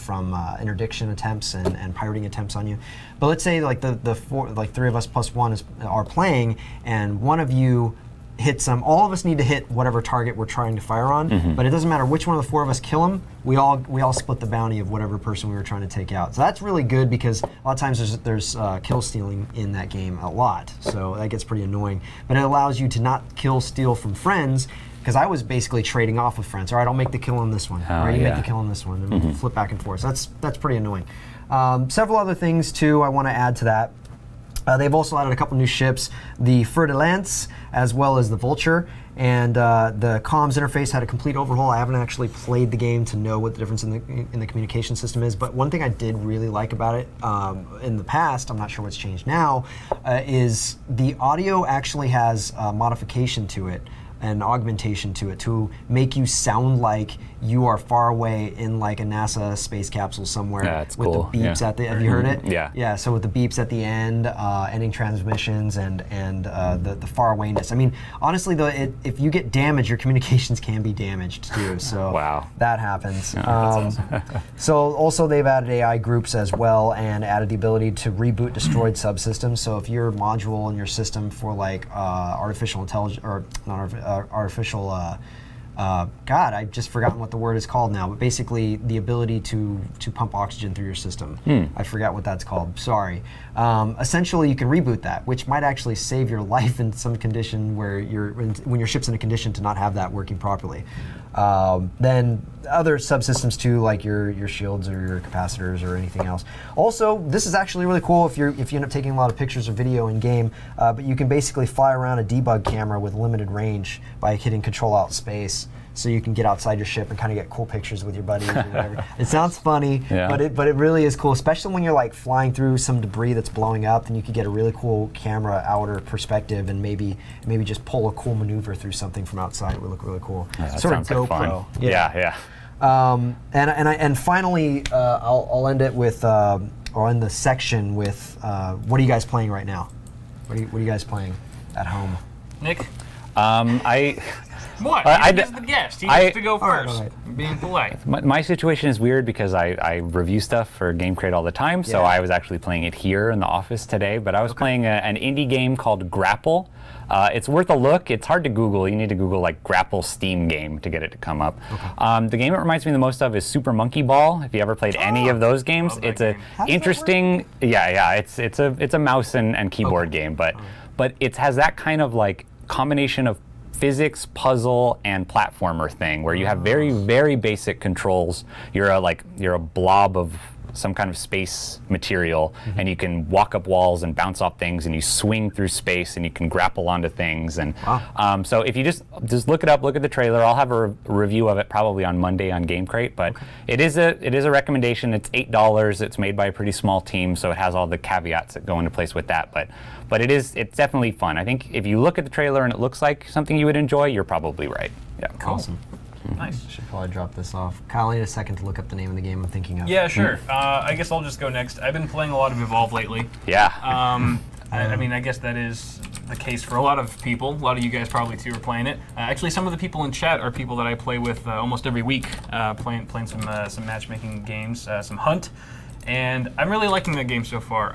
interdiction attempts and pirating attempts on you. But let's say like the 3 of us plus 1 are playing, and one of you hits them. All of us need to hit whatever target we're trying to fire on, but it doesn't matter which one of the 4 of us kill them. We all split the bounty of whatever person we were trying to take out. So that's really good because a lot of times there's kill stealing in that game a lot. So that gets pretty annoying. But it allows you to not kill steal from friends. Because I was basically trading off with friends. All right, I'll make the kill on this one. All right, you make the kill on this one, and we'll flip back and forth. So that's pretty annoying. Several other things too I want to add to that. They've also added a couple new ships, the Fer de Lance, as well as the Vulture, and the comms interface had a complete overhaul. I haven't actually played the game to know what the difference in the communication system is, but one thing I did really like about it in the past, I'm not sure what's changed now, is the audio actually has a modification to it. an augmentation to it to make you sound like you are far away in like a NASA space capsule somewhere. Yeah, it's with cool. the beeps at the. Have you heard it? Yeah. Yeah. So with the beeps at the end, ending transmissions, and the far awayness. I mean, honestly though, if you get damaged, your communications can be damaged too. So wow. that happens. That's awesome. So also they've added AI groups as well, and added the ability to reboot destroyed subsystems. So if your module in your system for like artificial intelligence, or not artificial, God, I've just forgotten what the word is called now, but basically the ability to pump oxygen through your system. I forgot what that's called, sorry. Essentially you can reboot that, which might actually save your life in some condition where when your ship's in a condition to not have that working properly. Then other subsystems too, like your shields or your capacitors or anything else. Also, this is actually really cool if you end up taking a lot of pictures or video in game, but you can basically fly around a debug camera with limited range by hitting Control-Alt space. So you can get outside your ship and kind of get cool pictures with your buddies or whatever. It sounds funny, but it really is cool, especially when you're like flying through some debris that's blowing up. Then you could get a really cool camera outer perspective and maybe just pull a cool maneuver through something from outside. It would look really cool. Yeah, that sort sounds of like GoPro. fun. Yeah. And finally, I'll end it with or end the section with what are you guys playing right now? What are you guys playing at home? Nick? What? He's the guest. He has to go first. All right. I'm being polite. My situation is weird because I review stuff for Game Crate all the time, so I was actually playing it here in the office today, but I was playing an indie game called Grapple. It's worth a look. It's hard to Google. You need to Google like Grapple Steam game to get it to come up. The game it reminds me the most of is Super Monkey Ball. If you ever played any of those games, it's a interesting. It's a mouse and keyboard game, but it has that kind of like combination of physics, puzzle, and platformer thing where you have very, very basic controls. You're a blob of some kind of space material, and you can walk up walls and bounce off things, and you swing through space, and you can grapple onto things. And so if you just look it up, look at the trailer. I'll have a review of it probably on Monday on Game Crate, but it is a recommendation. It's $8. It's made by a pretty small team, so it has all the caveats that go into place with that. But it's definitely fun. I think if you look at the trailer and it looks like something you would enjoy, you're probably right. Yeah. Awesome. Nice. Should probably drop this off. Kyle, I need a second to look up the name of the game I'm thinking of. Yeah, sure. I guess I'll just go next. I've been playing a lot of Evolve lately. Yeah. I mean, I guess that is the case for a lot of people. A lot of you guys probably too are playing it. Actually, some of the people in chat are people that I play with almost every week, playing some matchmaking games, some Hunt. And I'm really liking that game so far.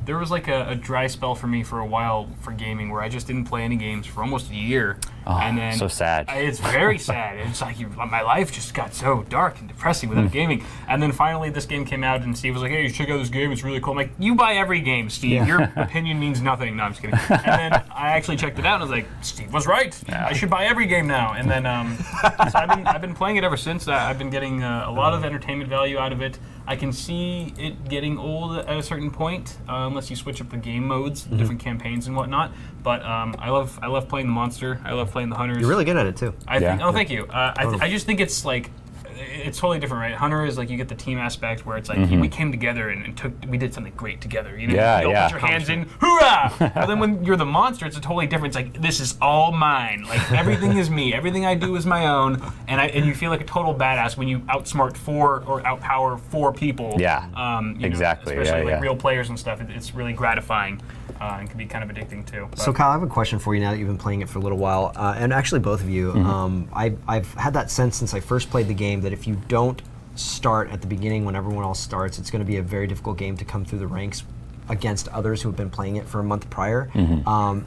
There was like a dry spell for me for a while for gaming where I just didn't play any games for almost a year. And then so sad. It's very sad. It's like my life just got so dark and depressing without gaming. And then finally this game came out and Steve was like, hey, you should check out this game. It's really cool. I'm like, you buy every game, Steve. Your opinion means nothing. No, I'm just kidding. And then I actually checked it out and I was like, Steve was right. I should buy every game now. And then so I've been playing it ever since. I've been getting a lot of entertainment value out of it. I can see it getting old at a certain point, unless you switch up the game modes, different campaigns and whatnot. But I love playing the monster. I love playing the hunters. You're really good at it too. Thank you. I just think it's like it's totally different, right? Hunter is like you get the team aspect where it's like we came together and we did something great together. You know, you all put your hands in, hoorah! But then when you're the monster, it's a totally different. It's like this is all mine. Like everything is me. Everything I do is my own, and you feel like a total badass when you outsmart four or outpower four people. Yeah. Exactly. Especially like real players and stuff. It's really gratifying. And can be kind of addicting too. So Kyle, I have a question for you now that you've been playing it for a little while, and actually both of you. I've had that sense since I first played the game that if you don't start at the beginning when everyone else starts, it's going to be a very difficult game to come through the ranks against others who have been playing it for a month prior.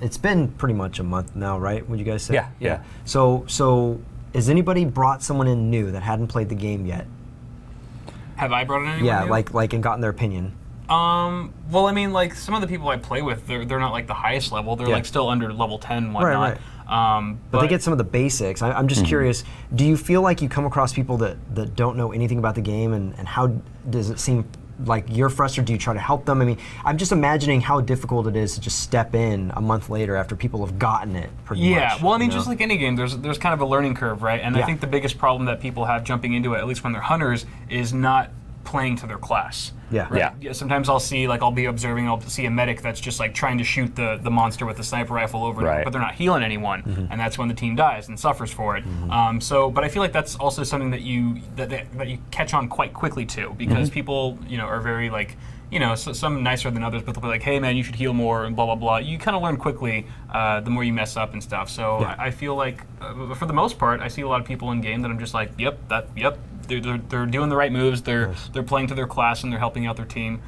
It's been pretty much a month now, right? Would you guys say? Yeah. So has anybody brought someone in new that hadn't played the game yet? Have I brought in anyone? Yeah, new? like and gotten their opinion. Well, I mean, like some of the people I play with, they're not like the highest level. They're like still under level 10 and whatnot. Right. But they get some of the basics. I'm just curious, do you feel like you come across people that don't know anything about the game, and how does it seem like you're frustrated? Do you try to help them? I mean, I'm just imagining how difficult it is to just step in a month later after people have gotten it pretty much. Yeah, well, I mean, just like any game, there's kind of a learning curve, right? And I think the biggest problem that people have jumping into it, at least when they're hunters, is not playing to their class. Yeah. Right? Yeah. Sometimes I'll be observing, I'll see a medic that's just like trying to shoot the monster with the sniper rifle over and over, Right. but they're not healing anyone, and that's when the team dies and suffers for it. But I feel like that's also something that you catch on quite quickly too, because people are very like. Some nicer than others, but they'll be like, "Hey, man, you should heal more," and blah blah blah. You kind of learn quickly the more you mess up and stuff. So I feel like, for the most part, I see a lot of people in game that I'm just like, "Yep, they're doing the right moves. They're playing to their class and they're helping out their team."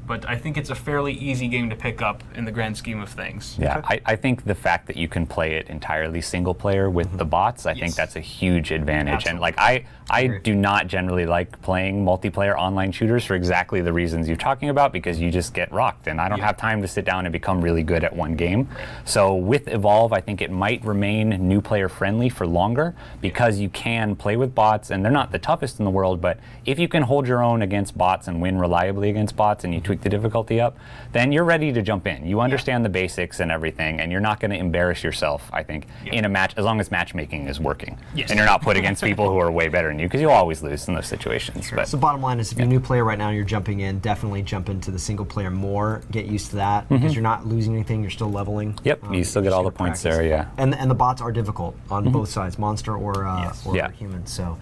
But I think it's a fairly easy game to pick up in the grand scheme of things. Yeah, I think the fact that you can play it entirely single player with the bots, I think that's a huge advantage. Absolutely. And like I do not generally like playing multiplayer online shooters for exactly the reasons you're talking about, because you just get rocked, and I don't have time to sit down and become really good at one game. So with Evolve, I think it might remain new player friendly for longer, because you can play with bots, and they're not the toughest in the world, but if you can hold your own against bots and win reliably against bots, and you tweak the difficulty up, then you're ready to jump in. You understand the basics and everything, and you're not going to embarrass yourself, I think, in a match, as long as matchmaking is working. Yes. And you're not put against people who are way better than you, because you'll always lose in those situations. But So bottom line is, if you're a new player right now and you're jumping in, definitely jump into the single player more. Get used to that, because you're not losing anything. You're still leveling. Yep, you still get all the gotta points practice. there, yeah. And the bots are difficult on both sides, monster or Yeah. human. So.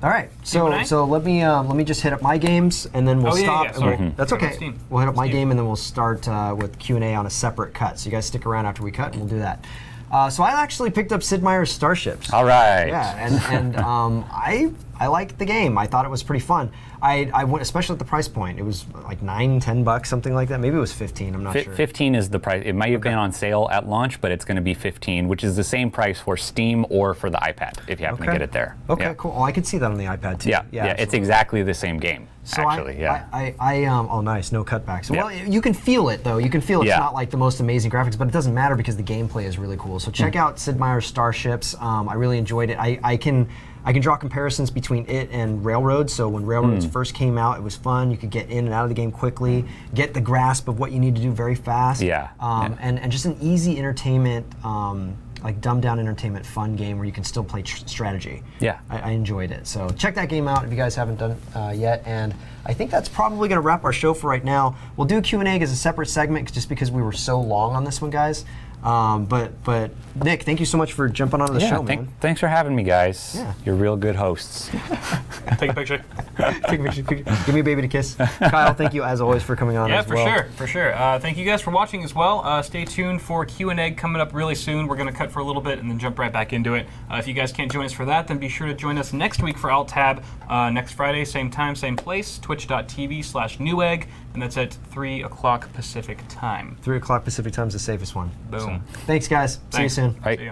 All right, Q&A? so let me just hit up my games, and then we'll Oh, yeah, stop. yeah, and sorry. we'll- That's Forgot okay. Steam. We'll hit up my Steam. game, and then we'll start with Q&A on a separate cut. So you guys stick around after we cut, and we'll do that. So I actually picked up Sid Meier's Starships. All right. Yeah, and I liked the game. I thought it was pretty fun. I went, especially at the price point. It was like $9-10, something like that. Maybe it was 15. I'm not sure. 15 is the price. It might have been on sale at launch, but it's going to be 15, which is the same price for Steam or for the iPad, if you happen to get it there. Okay, Yeah. cool. Oh, I could see that on the iPad too. Yeah, it's absolutely. exactly the same game, So actually. oh, nice, no cutbacks. Yeah. Well, you can feel it though. You can feel it's Yeah. not like the most amazing graphics, but it doesn't matter because the gameplay is really cool. So check out Sid Meier's Starships. I really enjoyed it. I can draw comparisons between it and Railroads. So when Railroads first came out, it was fun. You could get in and out of the game quickly, get the grasp of what you need to do very fast. Yeah. And just an easy entertainment, like dumbed down entertainment, fun game where you can still play strategy. Yeah. I enjoyed it. So check that game out if you guys haven't done it yet. And I think that's probably going to wrap our show for right now. We'll do Q&A as a separate segment just because we were so long on this one, guys. But Nick, thank you so much for jumping onto the show, man. Thanks for having me, guys. Yeah. You're real good hosts. Take a picture. Take a picture. Give me a baby to kiss. Kyle, thank you as always for coming on Yeah, as well. for sure. Thank you guys for watching as well. Stay tuned for Q&A coming up really soon. We're going to cut for a little bit and then jump right back into it. If you guys can't join us for that, then be sure to join us next week for Alt+Tab. Next Friday, same time, same place, twitch.tv/Newegg, and that's at 3 o'clock Pacific time. 3 o'clock Pacific time is the safest one. Boom. Thanks, guys. See you Thanks. soon. Right. See ya.